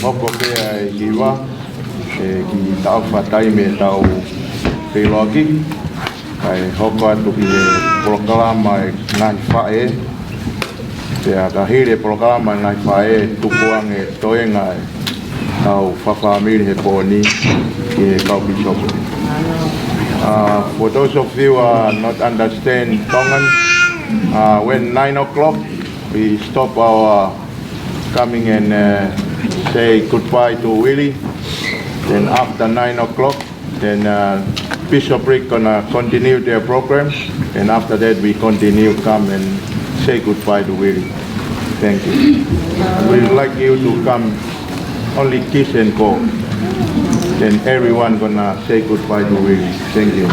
hoko pea e ki wā, ki tau whatai me tau whiloaki. Kai hoko atu ki e polokalama e ngai whae. Pea ka hire polokalama e ngai whae tupuang e toenga e tau whawhamiri he pōni ki e kaupisopo. For those of you who not understand Tongan, when 9 o'clock we stop our coming and say goodbye to Willie. Then after 9 o'clock, then Bishopric gonna continue their program, and after that we continue come and say goodbye to Willie. Thank you. We'd like you to come only kiss and go. Then everyone gonna say goodbye to Willie. Thank you.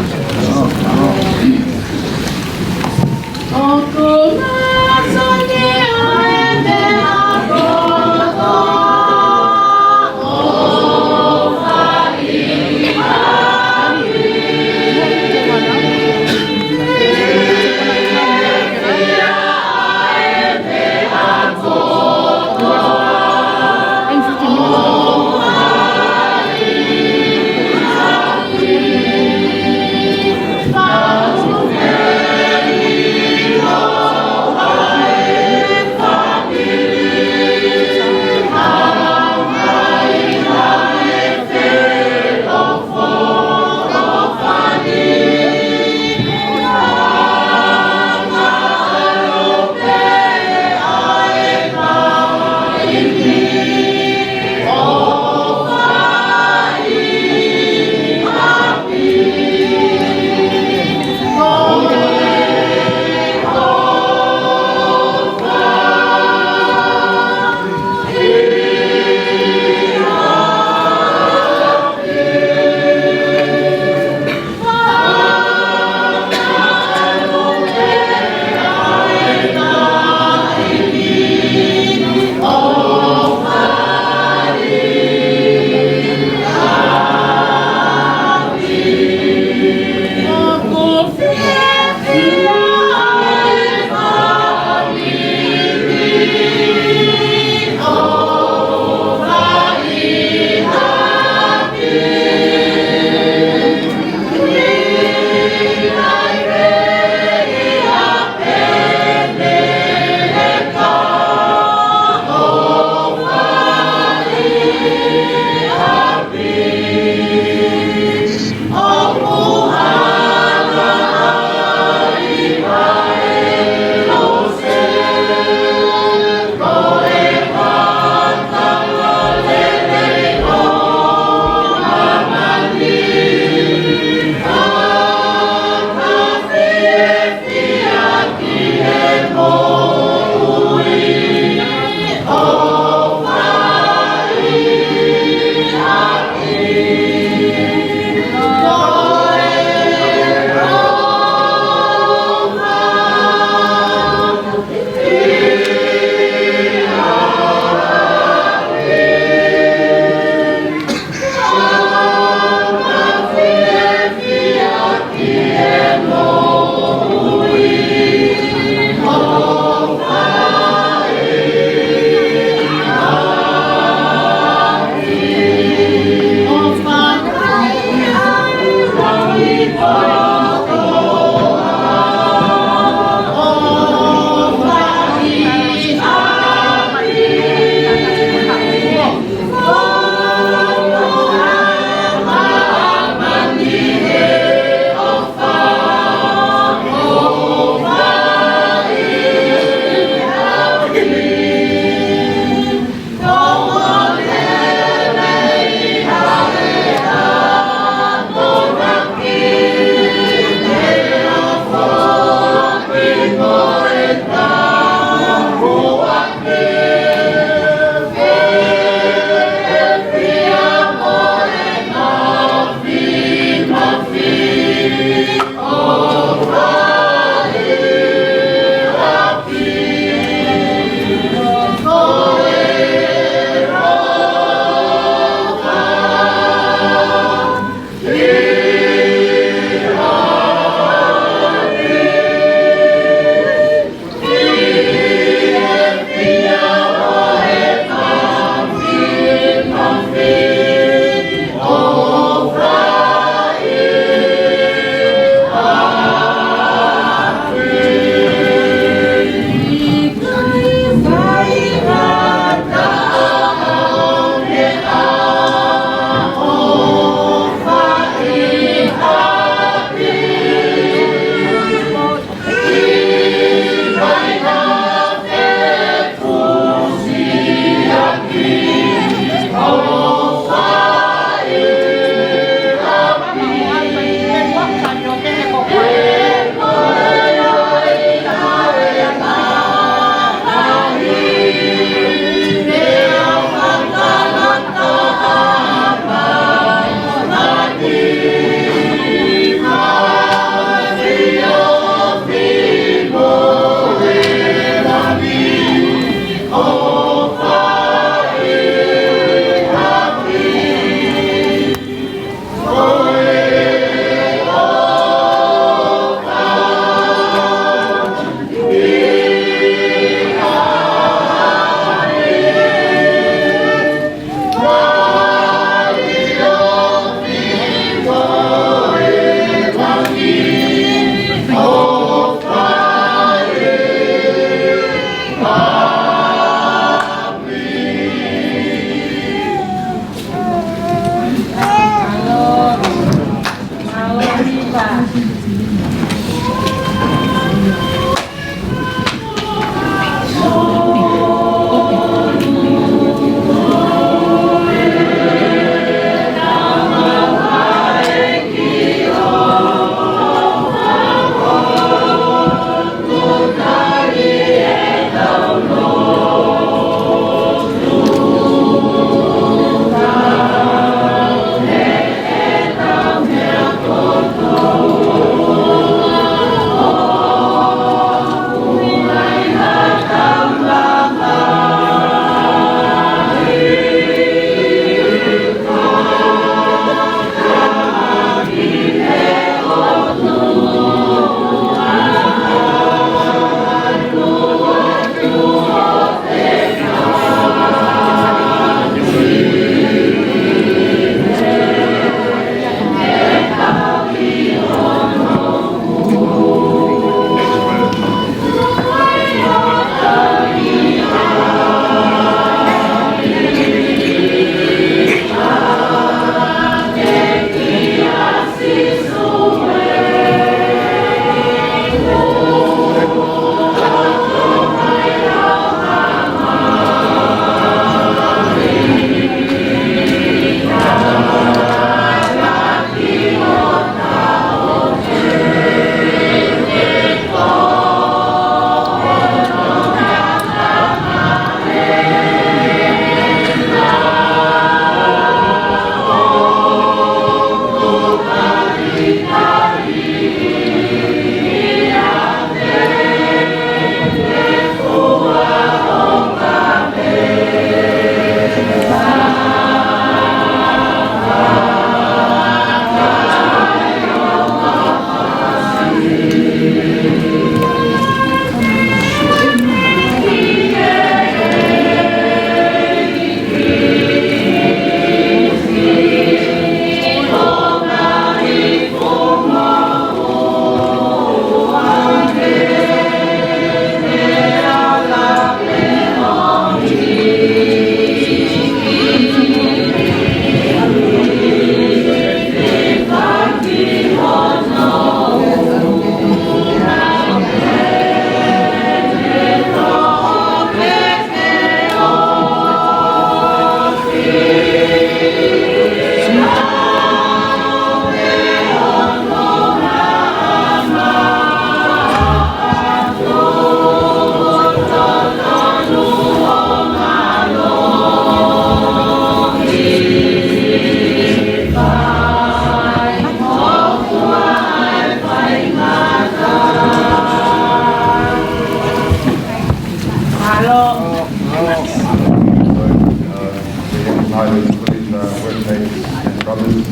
and brothers,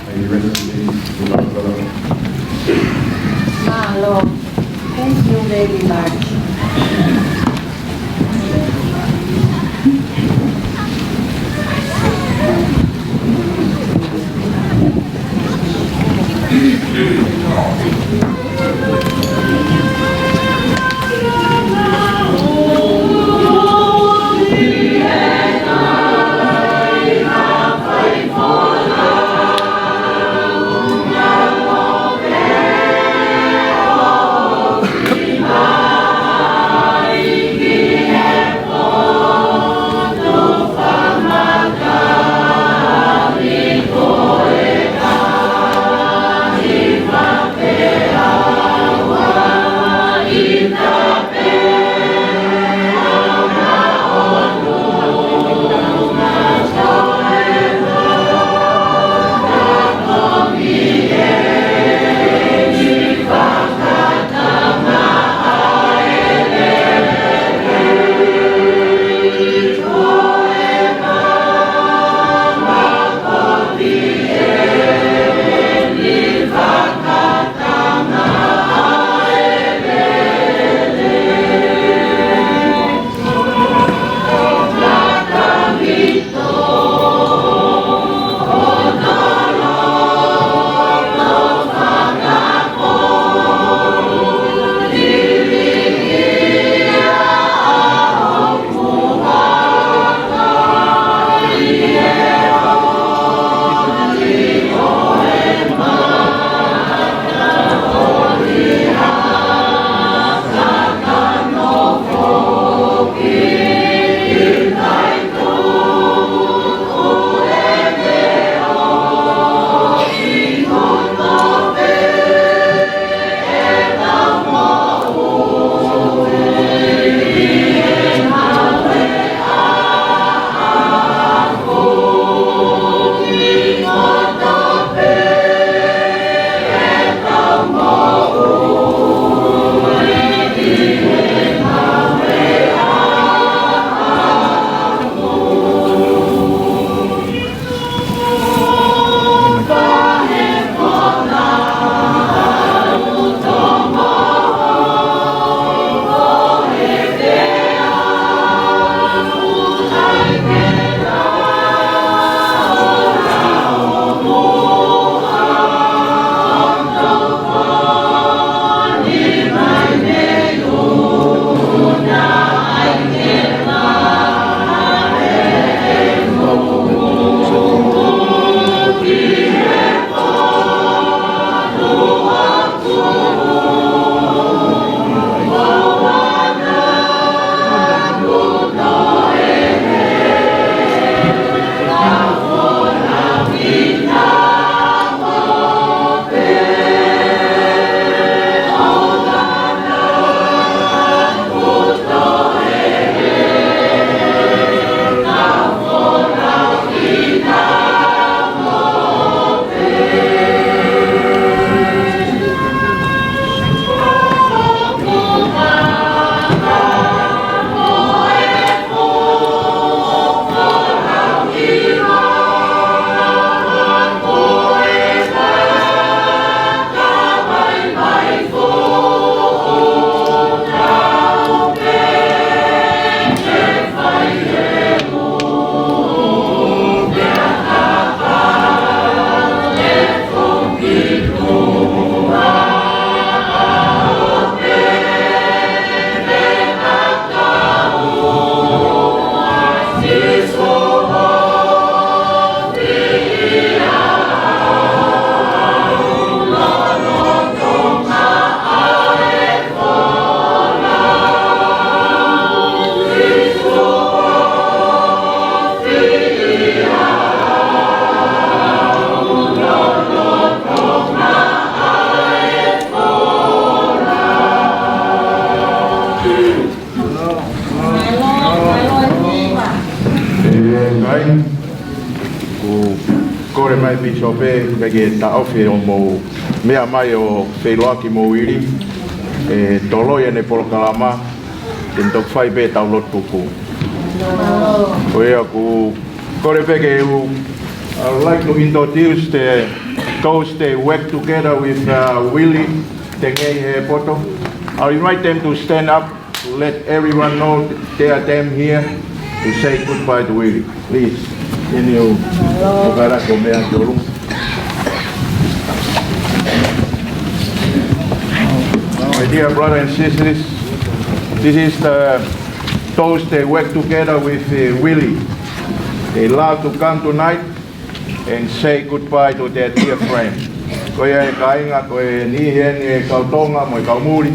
may you rest in peace. We love you, brother.
Lord, thank you very much.
kore mai piso pe ke ta ofi o mo mea mai o feiloaki mo iri e tolo ye ne por kalama tin tok fai pe ta lot puku o ia ku kore pe ke u I would like to introduce those they work together with Willie Tengei Poto. I'll invite them to stand up to let everyone know they are them here to say goodbye to Willie. Please, in you, my dear brothers and sisters, this is those they work together with Willie. They love to come tonight and say goodbye to their dear friend. Ko ia kainga ko e ni e kautonga mo kaumuri.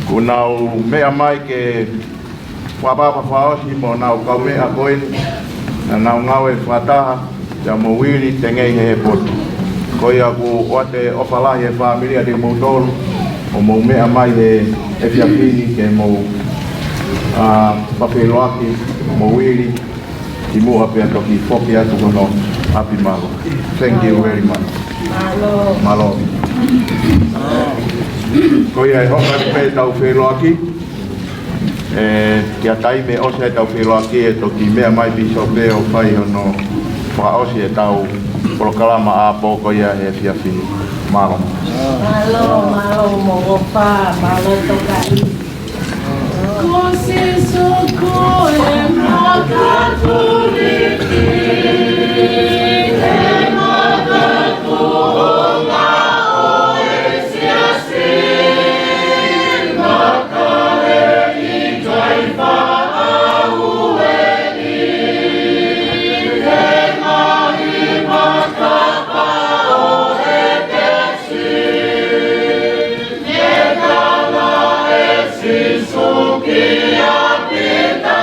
Ko nau mea mai ke wapapa whaosi mo nau kaumea koe na nau ngau e whataha ya mo Willie Tengei he poto. Ko ia ku oate ofalahi e familia de Moutoro o mo mea mai e fiapini ke mo papeloaki mo Willie ki mua pia toki foki atu kono api malo. Thank you very much. Malo. Ko ia e hoka pe tau wheloaki. Kia taime ose tau wheloaki e toki mea mai piso pe o whai hono wha ose e tau prokalama a pōko ia e fiafini. Malo.
Malo mo opa, malo tokai. Kose soko e makatuliki, e makatuhonga o e siasi, makare I taifa ahueni, e mahi makapa o e tesi, e kala e sisuki apita.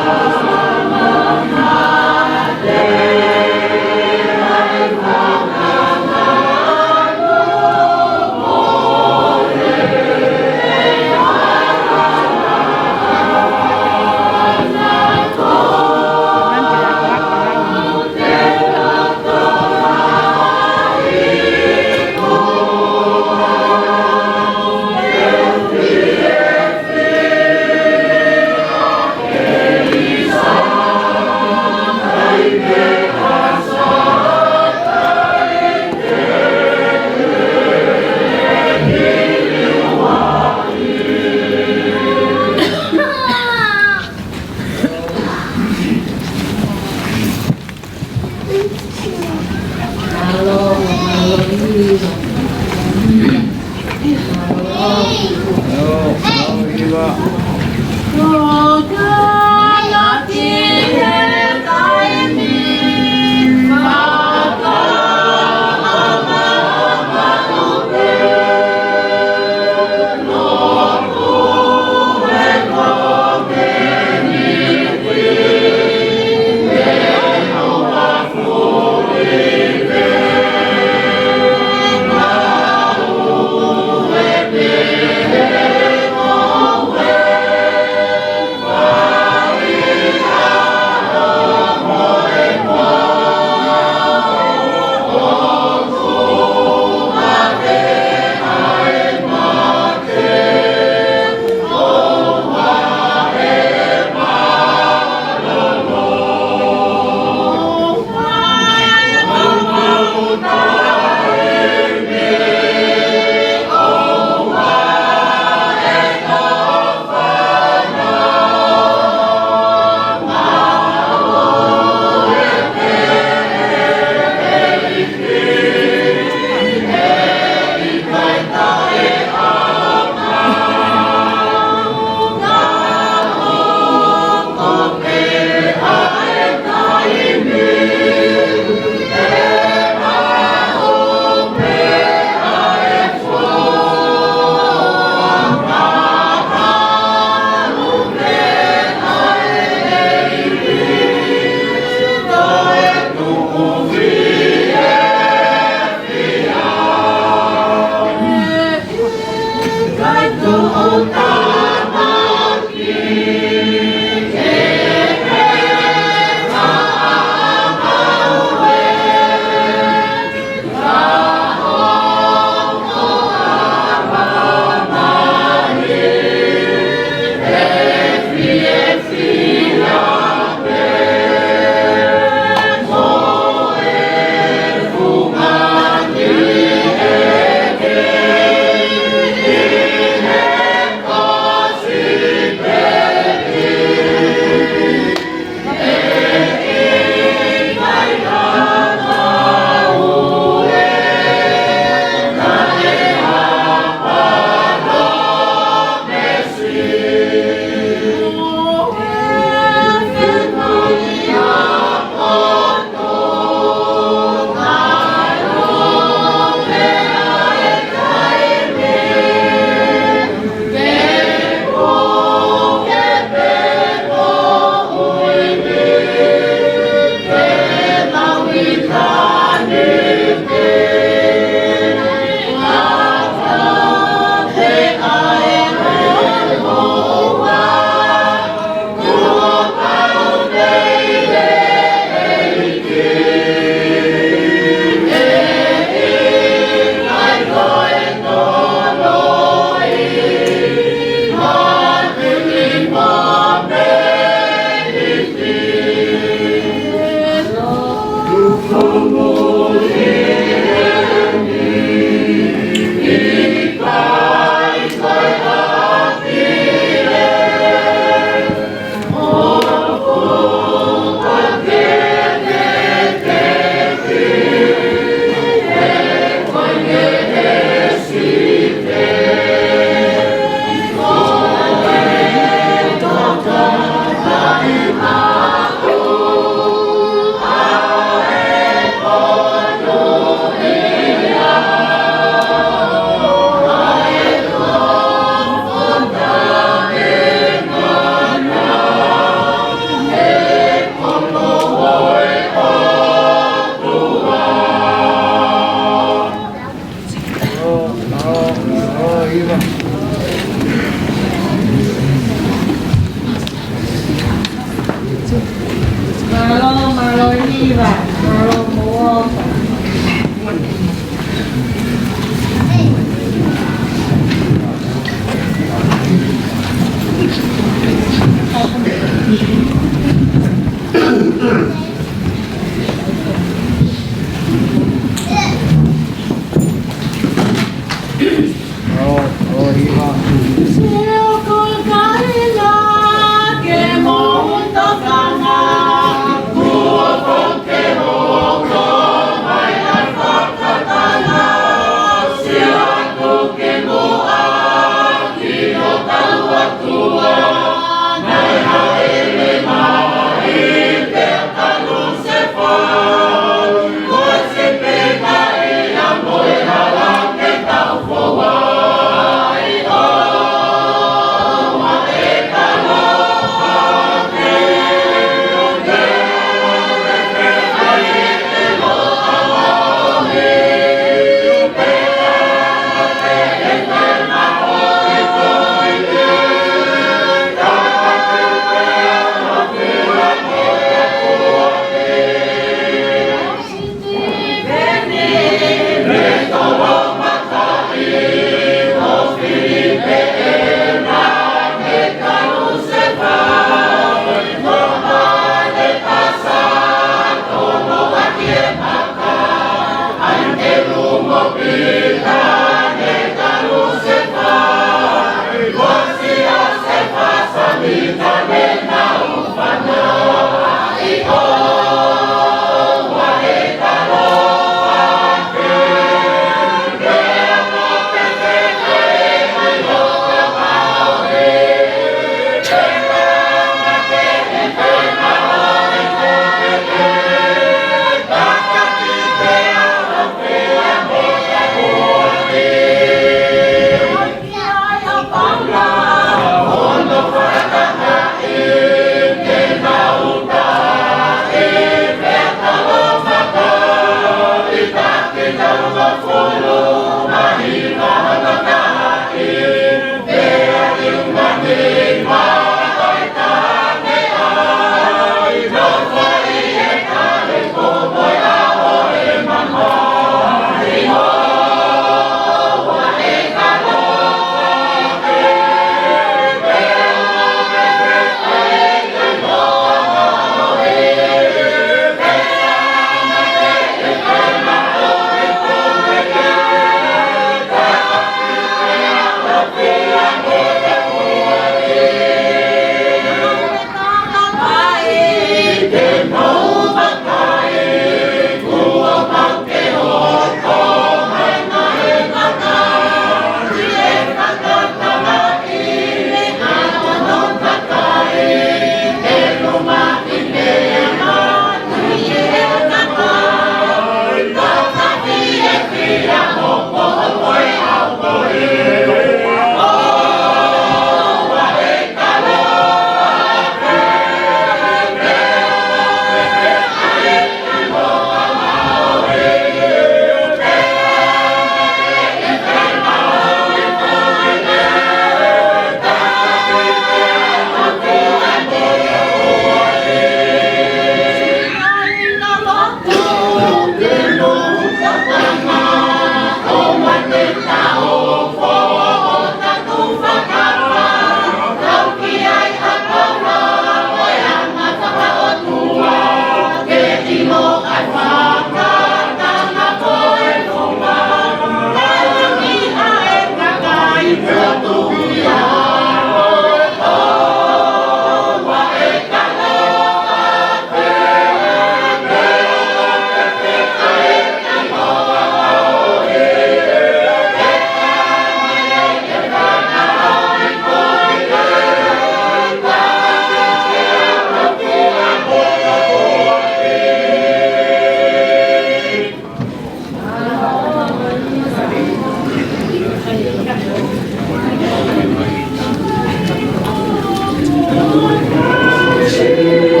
Ia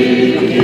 Amen.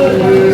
Amen.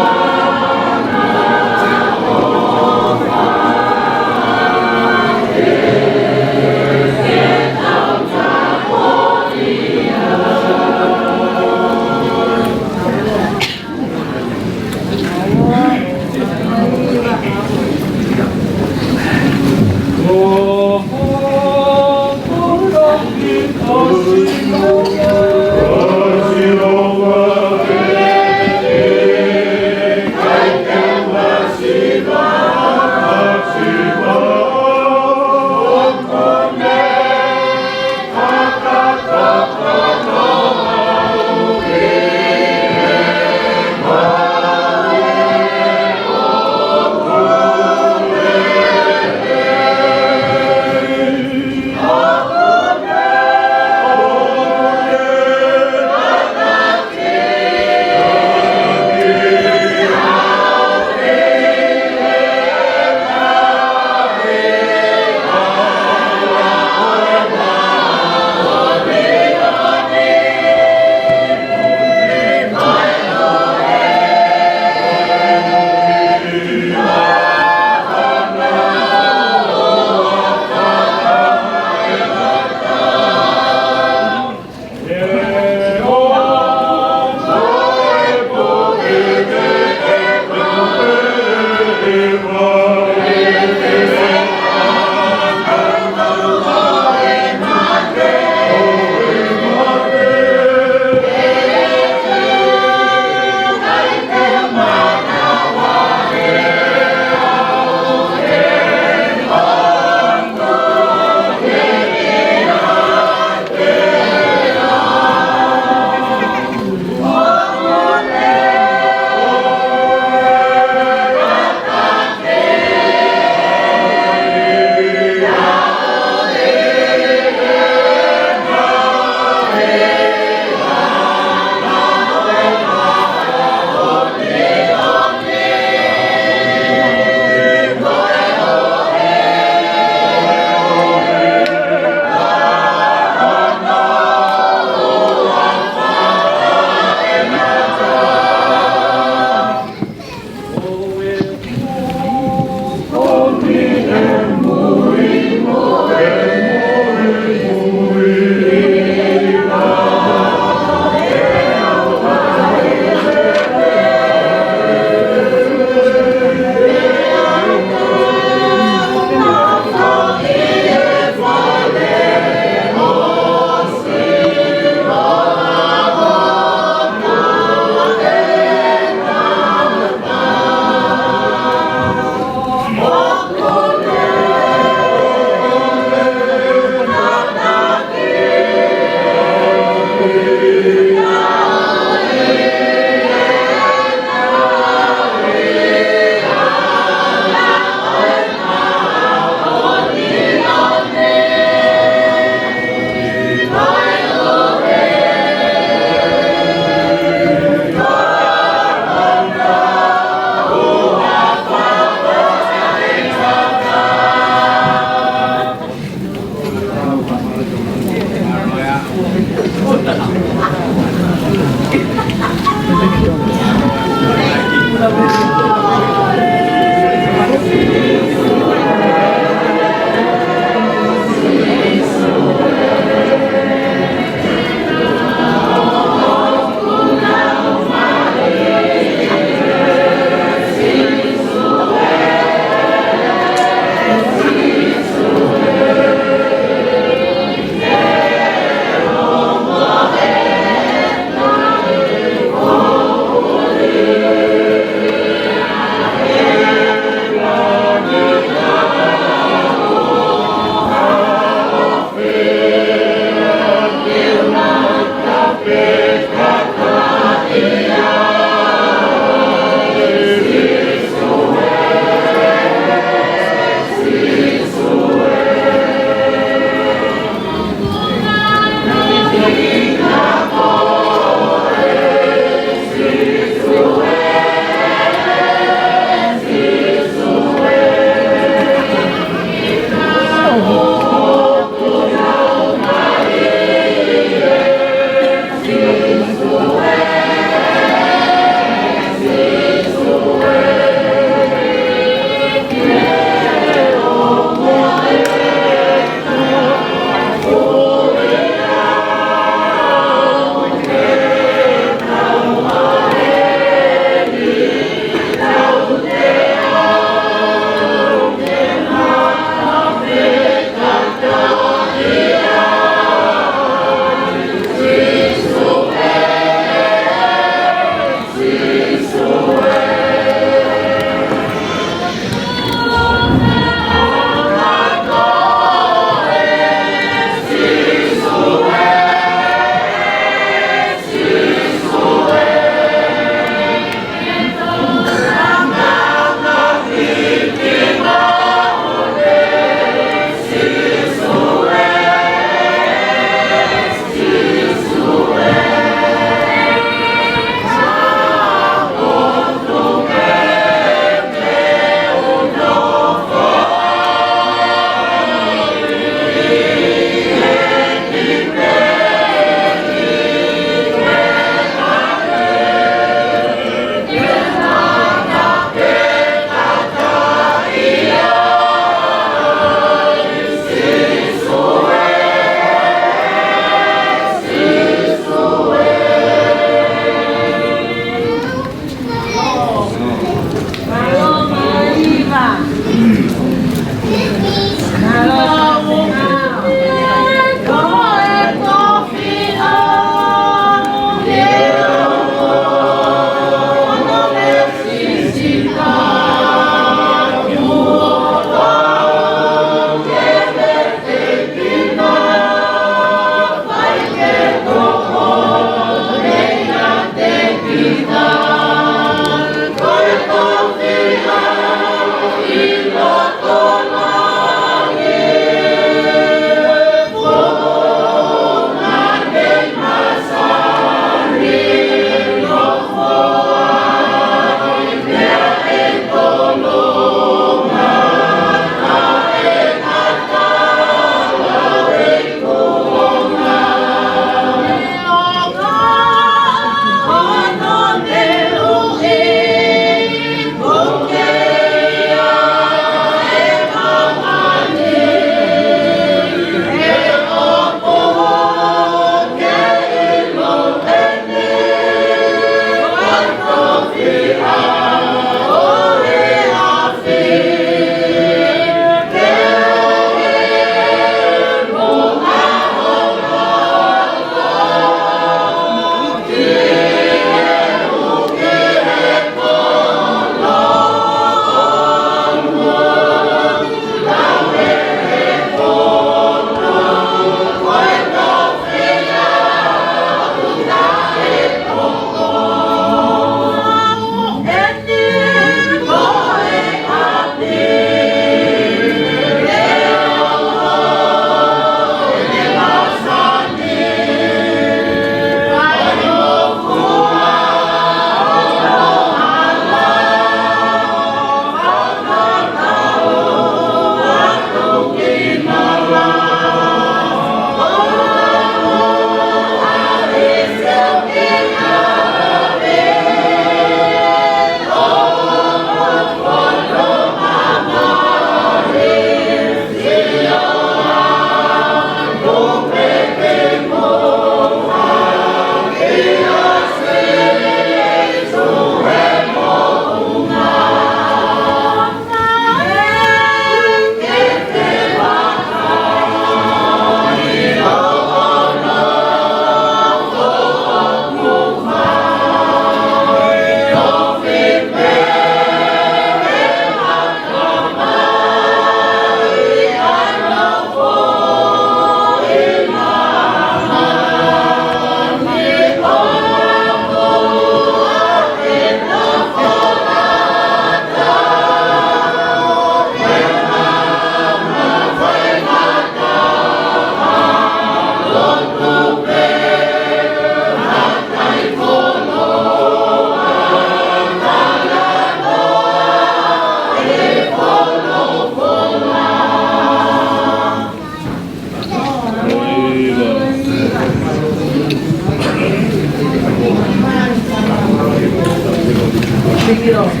Amen.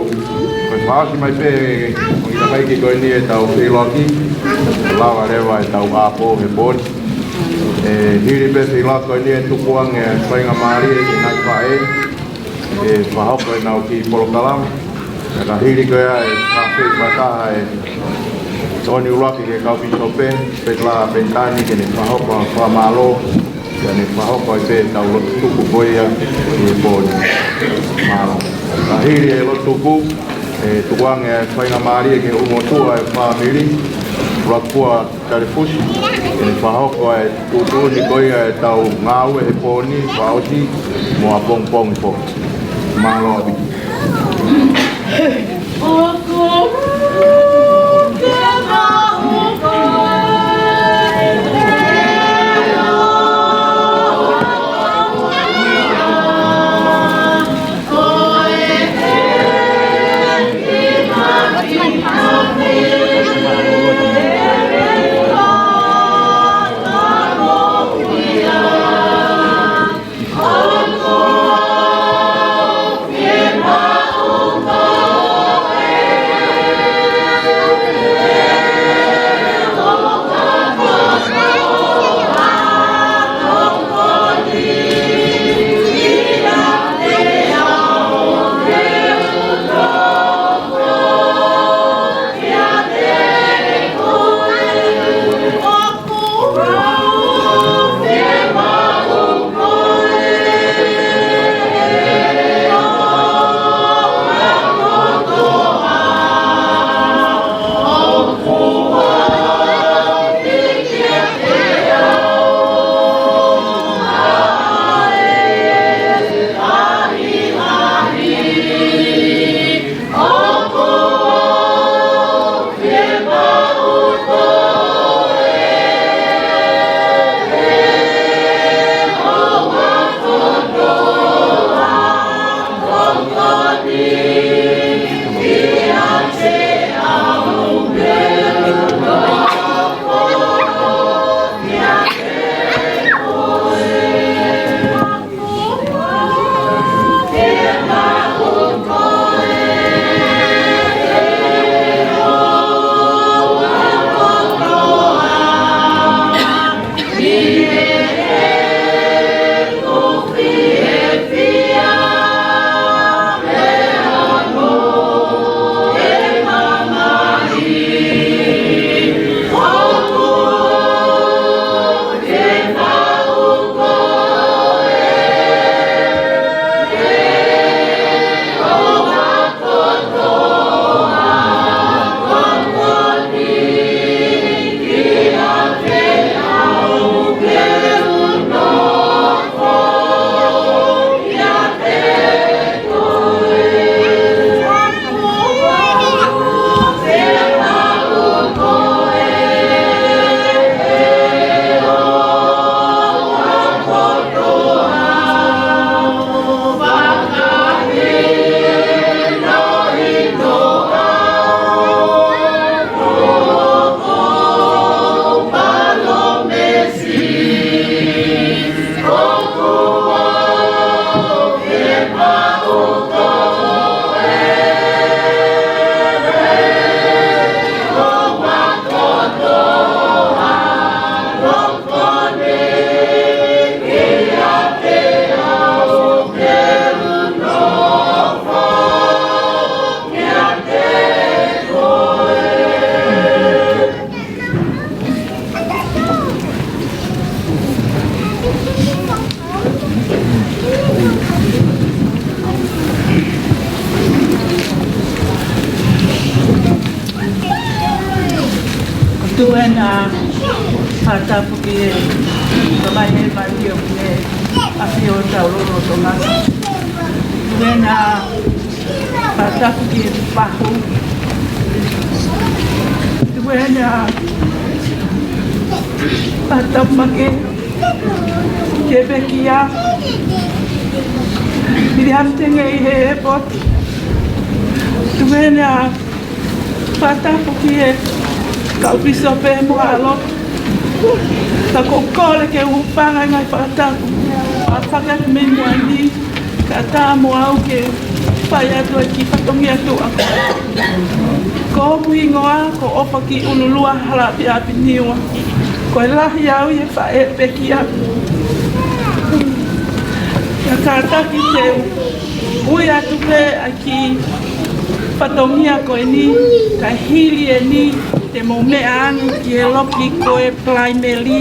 koe whaaki mai pē o ina mai ki koe ni e tau whiloki lawa rewa e tau āpō he pōni hiri pe whiloki koe ni e tukuang e whainga maari e ki nai whae e whahoko e nau ki Polokalama ka hiri koe a e whawhi whataha e tōni ulaki ke kaupi sope pe la pentani ke ne whahoko a whamalo ya ne whahoko e pe tau tuku koea i e pōni malo ka hiri e lo tuku e tukuang e whainga maari e ke umotua e whamiri rakua tarifusi e ne whahoko e tutuni koea e tau ngau e pōni whaoti mo a pong po malo abi
Tuena hata puki kamai he mario ne afio taulo no tona. Tuena hata puki pahu. Tuena hata make kebekia. Bili haftenge he pot. Tuena hata puki kau bisa pe mo alo ta ko kole ke upanga ngai pata apa ka me mo ani kata mo au ke whai atu ki whatongi atu ako. Ko hopu ingoa, ko opa ki ululua halapi api niwa. Ko lahi au e whae peki aku. Ka kātaki teu, ui atu pe a ki whatongi ako e ni, ka hiri e ni, te mo mea angi ki e loki ko e plai me li,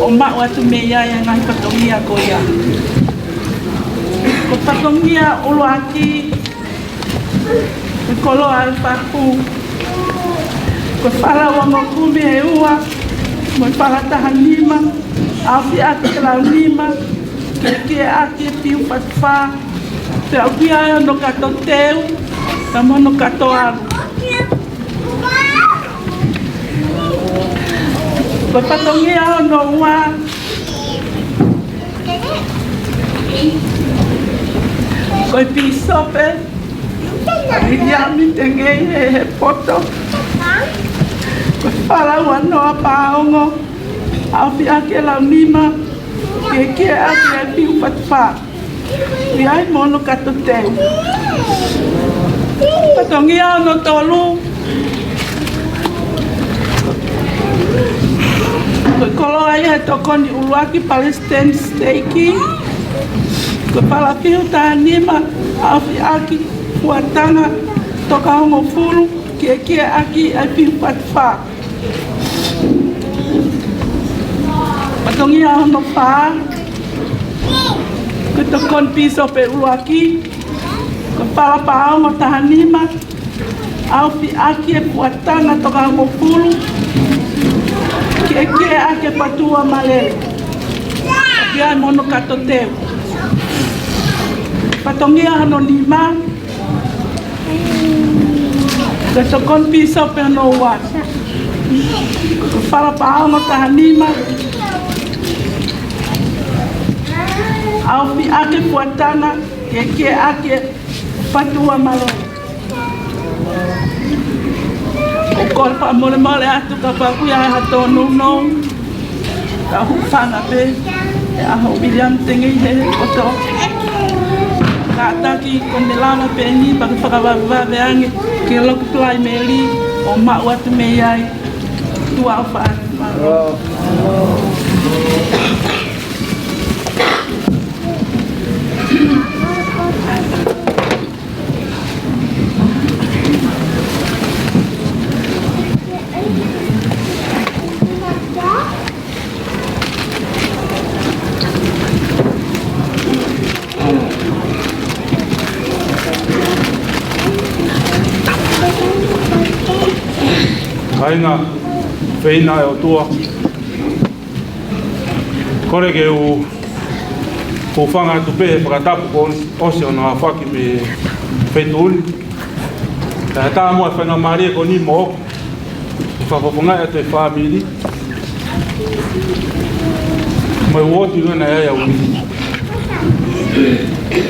o mau atu me iai a ngai whatongi ako ia. Ko whatongia ulo aki, ko kolo al whaku, ko whala wanga kume e ua, mo whala taha nima, awhi ati te lau nima, ke ati e piu whatwha, te au ki aia no kato teu, ka mono kato aru. Ko whatongia o no ua, ko i pi sope, i riami te ngei he poto, ko whala ua noa paongo, au fi ake lau nima, ke ake e piu whatwha, i ai mono kato teu. Whatongia o no tolu, ko kolo ai he tokoni uluaki Palestine steiki, ko palapiu ta nima au fi aki fuatanga toka hongo furu ke aki ai piu whatwha. Whatongia o no paa, ko tokon piso pe uluaki, ko palapao mo tahanima, au fi aki e fuatanga toka hongo furu, ke ake patua malele. Ia mono kato teu. Patongia hano lima. Ka tokon piso pe no wa. Para pao mo tahanima. Au fi ake puatana ke ake patua malele. Ko pa mole atu ka pa ku ya hato no ka hufanga pe e aho William tengi he oto ka taki kondelama pe ni pa ka va veangi ke lo ku plai meli o ma watu me yai tu afa
Ainga feina e o tua. Kore ke u whanga tu pehe whakatapu ko ose o na whaki me whetuli. E tā mua whenga maria ko ni mo oku. E whapapungai atu e whamiri. Mai uoti ngana e au ni.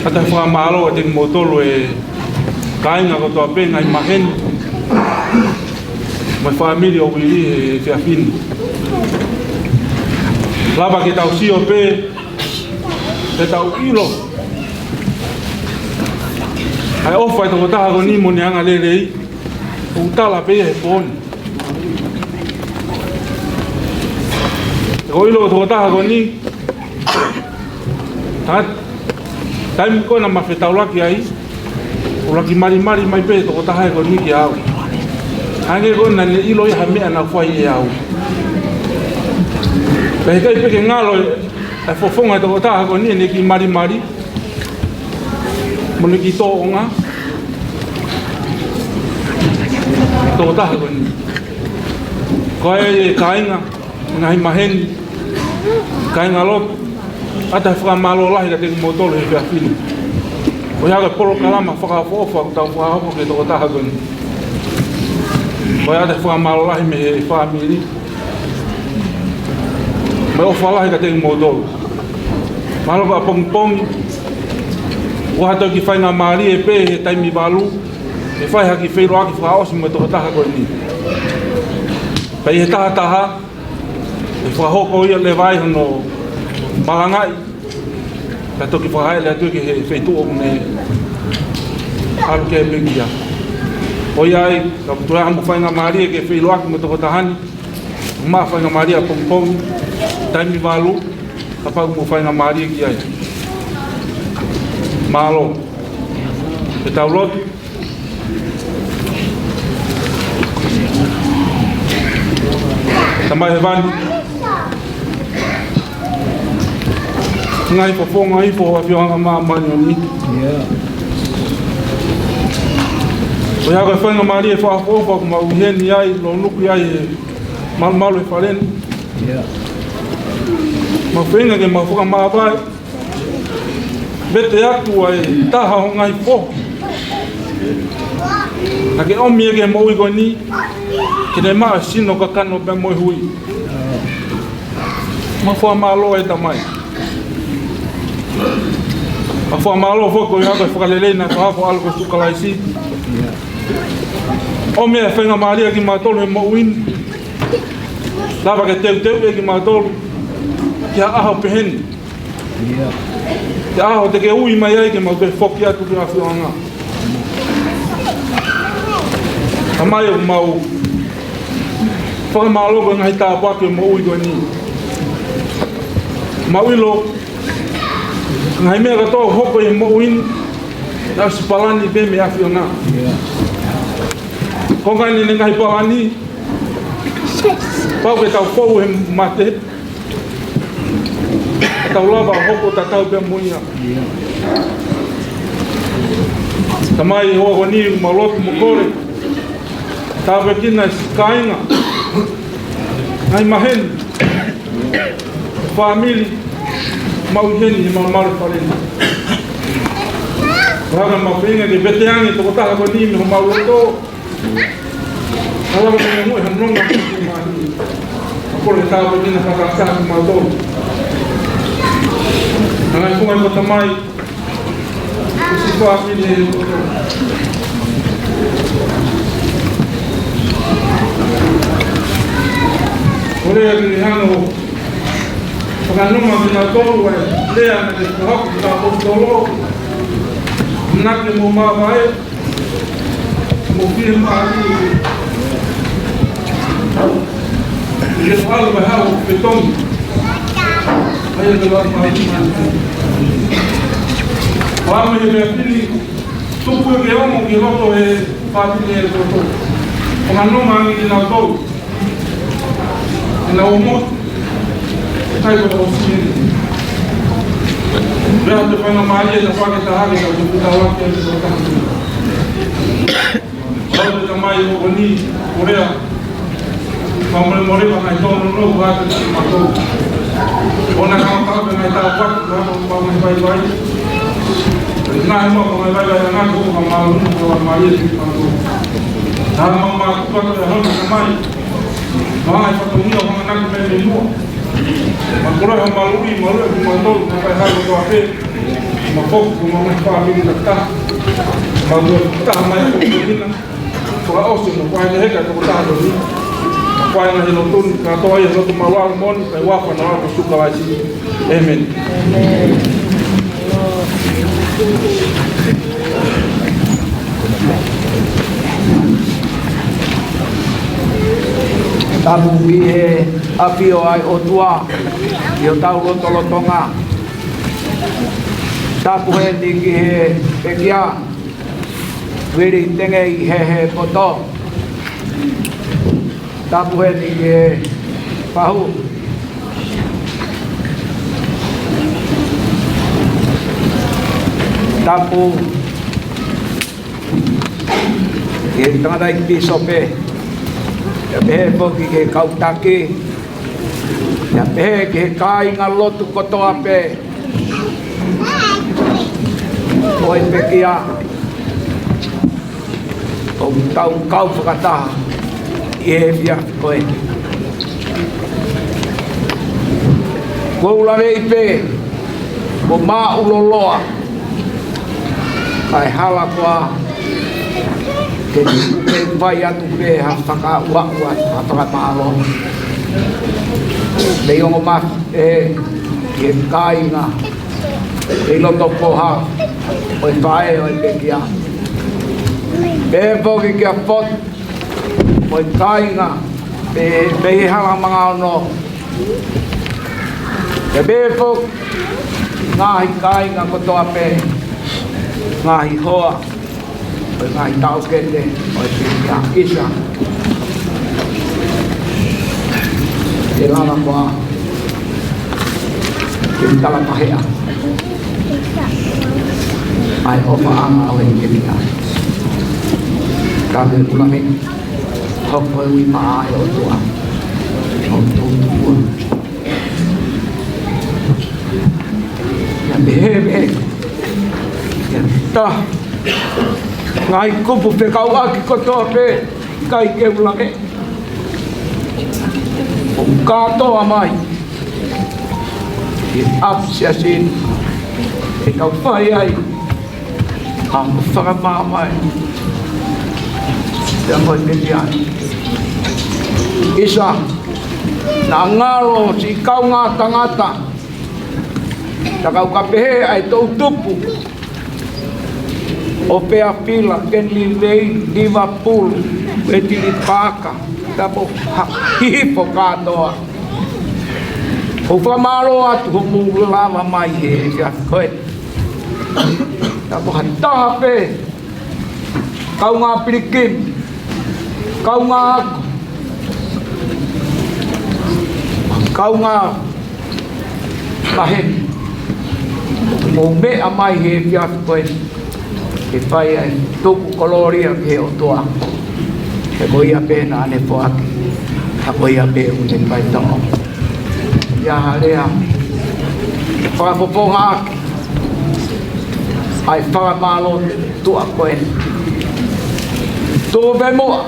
Ata whamaro a te motolo e kainga ko toa penga i maheni. Mai família o wili e fiafini. Lava ke tau sio pe, te tau ilo. Ai ofa e toko taha ko ni mo neanga lelei, o tala pe e poni. Ko ilo toko taha ko ni, taimi ko na mawhetau laki ai, o laki mari mai pe toko taha ko ni ki au. Hange ko na le ilo ya mea na fai e au. Pe kai pe ngalo e fofonga to ta ko ni ki mari. Mo ki to nga. To ta ko ni. Ko e kainga ngai maheni. Kainga lot ata fra malo la ida te motolo e fini. O ya ko polo kalama fa fofa ta fa ho ke to ta ko ni. Vai até foi mal lá me família. Mas eu falar que tem modelo. Malo va pong. O hato que faz na Maria e pe tá me balu. E faz aqui feiro aqui faz o motor tá agora ni. Pai tá. E foi hoko ia levar no balangai. Tá to que faz ele tu que feito o me. alu ke pekia. O iai, ka tu hamu whainga Maria ke whiloaki mo toko tahani. Ma whainga Maria pongpong, taimi walu, ka pau mo whainga Maria ki ai. Malo. E tau lotu. Tamai he vani. Ngai pofonga ipo a whioanga maa mani o ni. O ia ka whainga Maria whaafofa ku mau heni ai, lo nuku ai e malu e whareni. Ma whainga ke mau whaka maa vai. Bete atu ai taha o ngai po. Na ke omi e ke mau i ni, ke ne maa sino ka kano pe moi hui. Ma wha maa loa e tamai. Ma wha maa loa whako i haka whakalelei na kahafo alu ko sukalaisi. Omi e whainga Maria ki mātolu he mau in. Lava ke teu e ki mātolu. Ki ha aho peheni. Te aho te ke ui mai ai ke mau te whoki atu ki a whioanga. A mai o mau whakamāloko e ngai tāpake mo ui koe ni. Mau ilo ngai mea katoa hoko e mo uin na sipalani pe me a whioanga. Kongai ni ngai palani pau ke tau pou he mate. Tau lava hoko ta tau pe muia. Tamai hoa koni malotu mokore. Tau pe kina kainga. Ngai maheni. Famili. Mau heni mau maru whareni. Raka mau whenga ke beteangi toko taha koni me ho mau loto. Kala mo me mo han ronga ki mani. Ko le tau pe kina whakakasa ki mau tolu. Ngai kungai ko tamai. Kusi whakini e loto. Orea ki hano whakanuma ki nga tolu e lea na te kahaku ki nga tolu nake mo mawhae mo whihe maari i ke whaala mai hao pe tongi ai e te wā maari wāma he mea pili tupu e ke omo ki roto e whāpili e roto whakanuma ki nga tolu na umot kai ko osini ya te pana maia da fa ke tahari ka tu ta wa ke so ta au te mai o ni orea mamre more ba kai tono no wa te ma to ona ka ka be mai ta fa ka ba mai bai bai na mo ko mai bai bai na ko ma ma no ko ma ye ti pa to ta ma ma ko ta ho na mai Vai fa tongia o hanga naki me mua. Ma kura ha maluri, maluri ki mandolu, na kai haro to ape. Ma foku ku mamai whaamiri na taha. Ma ua taha mai ko hina. Kura ose no kwai ne heka ko taha do ni. Kwai na hino tuni, ka toa ia rotu mawaru moni, kai wafa na wako suka waisi. Amen.
Tamu bihe apio ai o tua i o tau lotolotonga. Tapu he ni ki he pekia wiri tenge i he poto. Tapu he ni ki he pahu. Tapu i tangadai pisope. Ya pehe poki ke kautaki. Ya pehe ke kai ngā lotu koto ape. Oi pekia. O tau kau whakataha. I he whia koe. Koulare i pe. Ko mā uloloa. Kai hala koa. Ke vai atu pe ha whaka ua ha whaka maalo. Lei ongo ma e kāinga. Ei loto poha. Oi whae oi pekia. Be poki kia pot. Moi kainga. Be halang mga ono. Be pok. Ngahi kainga kotoa pe. Ngahi hoa. Ngahi tau kete. Oi kia isa. Ilana kwa. Kintala pahea. Ai opa anga awe kemika. Kami ulami hopoi wima ai o tua. O tua. Ya behe. Ya ta. Ngai kupu pe kau aki kotoa pe. Kai ke ulami. O katoa mai. I apsiasin. E kau whai ai. Ang whakamamai. Ia hoi metiani. Isa, na ngaro si kau ngā tangata. Ta kau ka pehe ai tau tupu. O pea pila, Kenli Lei, Liverpool, Wetili Paka. Ta po hipo katoa. O whamaro atu humu lama mai he, ia koe. Ta po hataha pe. Kau ngā pirikim. Kau ngā aku. Kau ngā kahen. Mō mea mai he whiawhi koe. Ke whai ai tuku koloria ke o toa. He ko ia pēna ane poaki. Ha ko ia pē une pai toa. Ia harea. Whakapoponga aki. Ai whakamalo tua koe. Tō pe moa.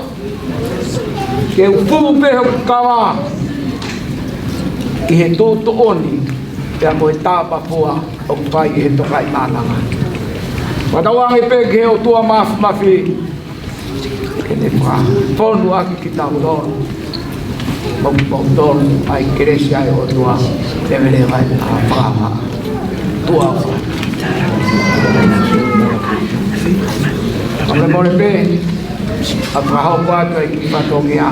Ke upumu peho kawa. I he tōto oni. Pea koe tāpa pua. O pai i he tokai mānanga. Watawangi pe ke o tua mafi. Kene wha. Ponu aki ki tau loro. Mong toro. Ai keresi ai o tua. Temere vai a whakawa. Tua wha. Ame more pe. A whahau wātua i ki whatongia.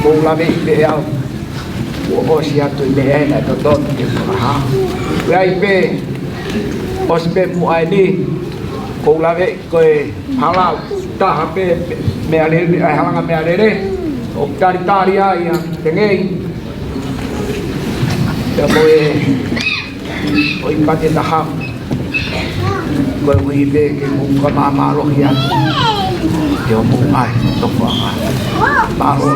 Mōlame i pe au. Ua osi atu i me ena e to tonu ki whakaha. Wai pe. Osi pe mua ni. Mōlame i koe halau. Taha pe mea lere. Ai halanga mea lere. O tari ai a tengei. Pea moe. O i pate taha. Koe ui pe ke muka māmarohi atu. Yo mu ai to fa ba ro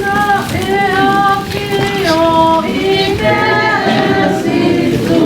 na e a ki o i ke si tu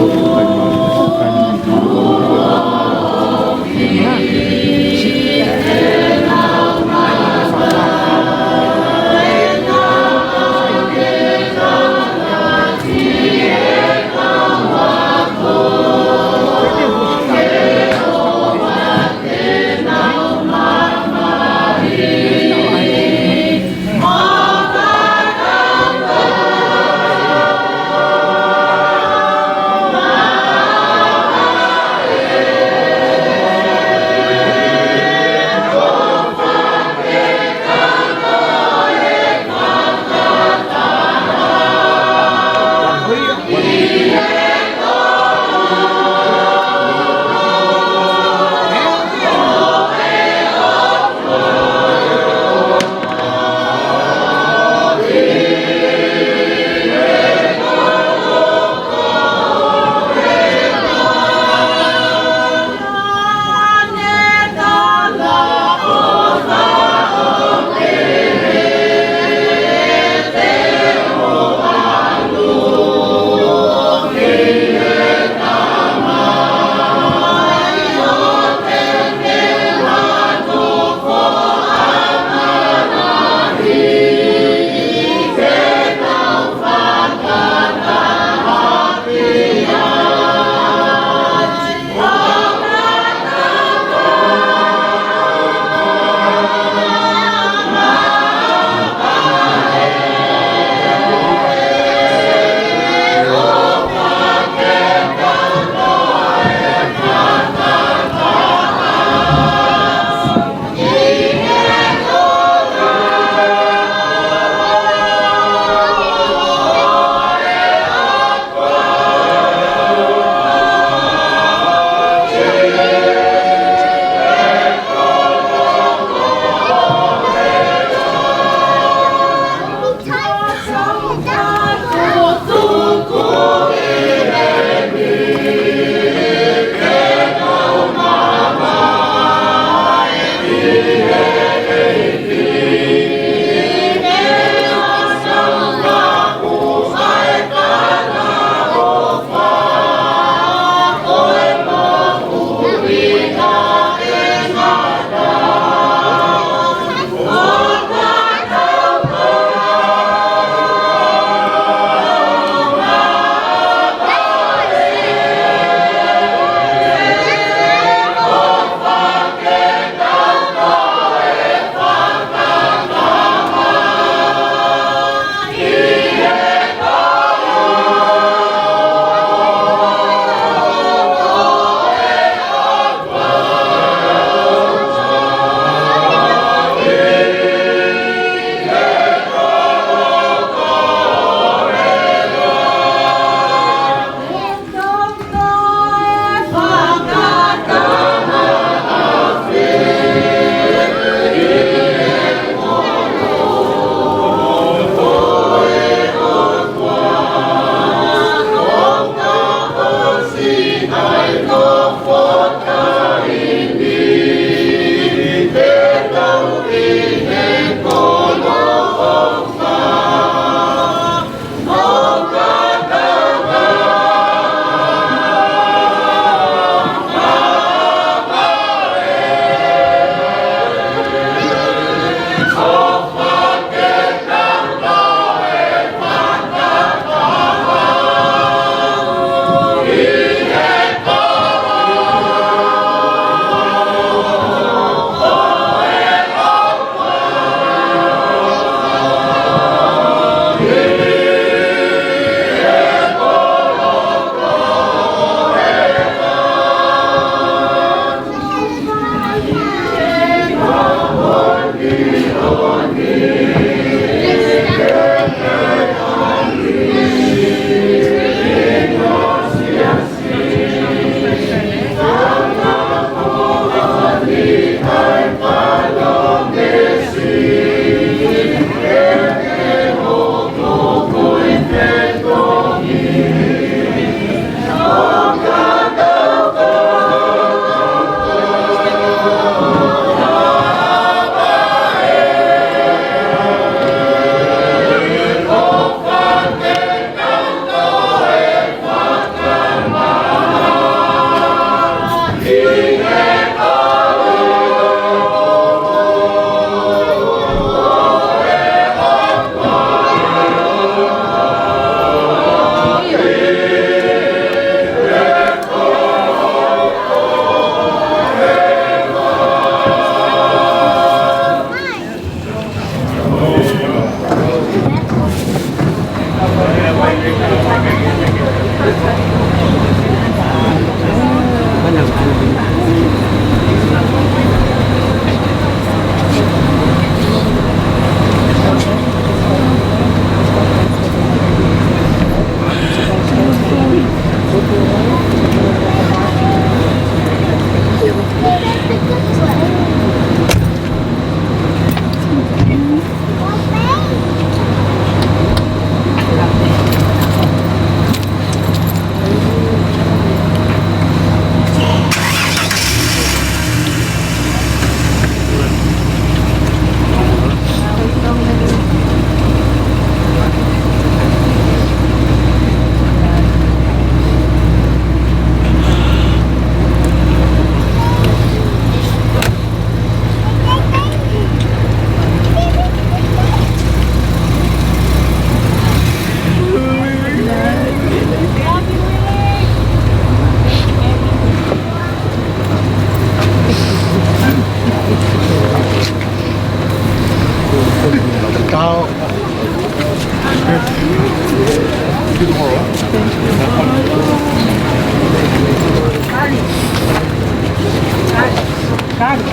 Kado.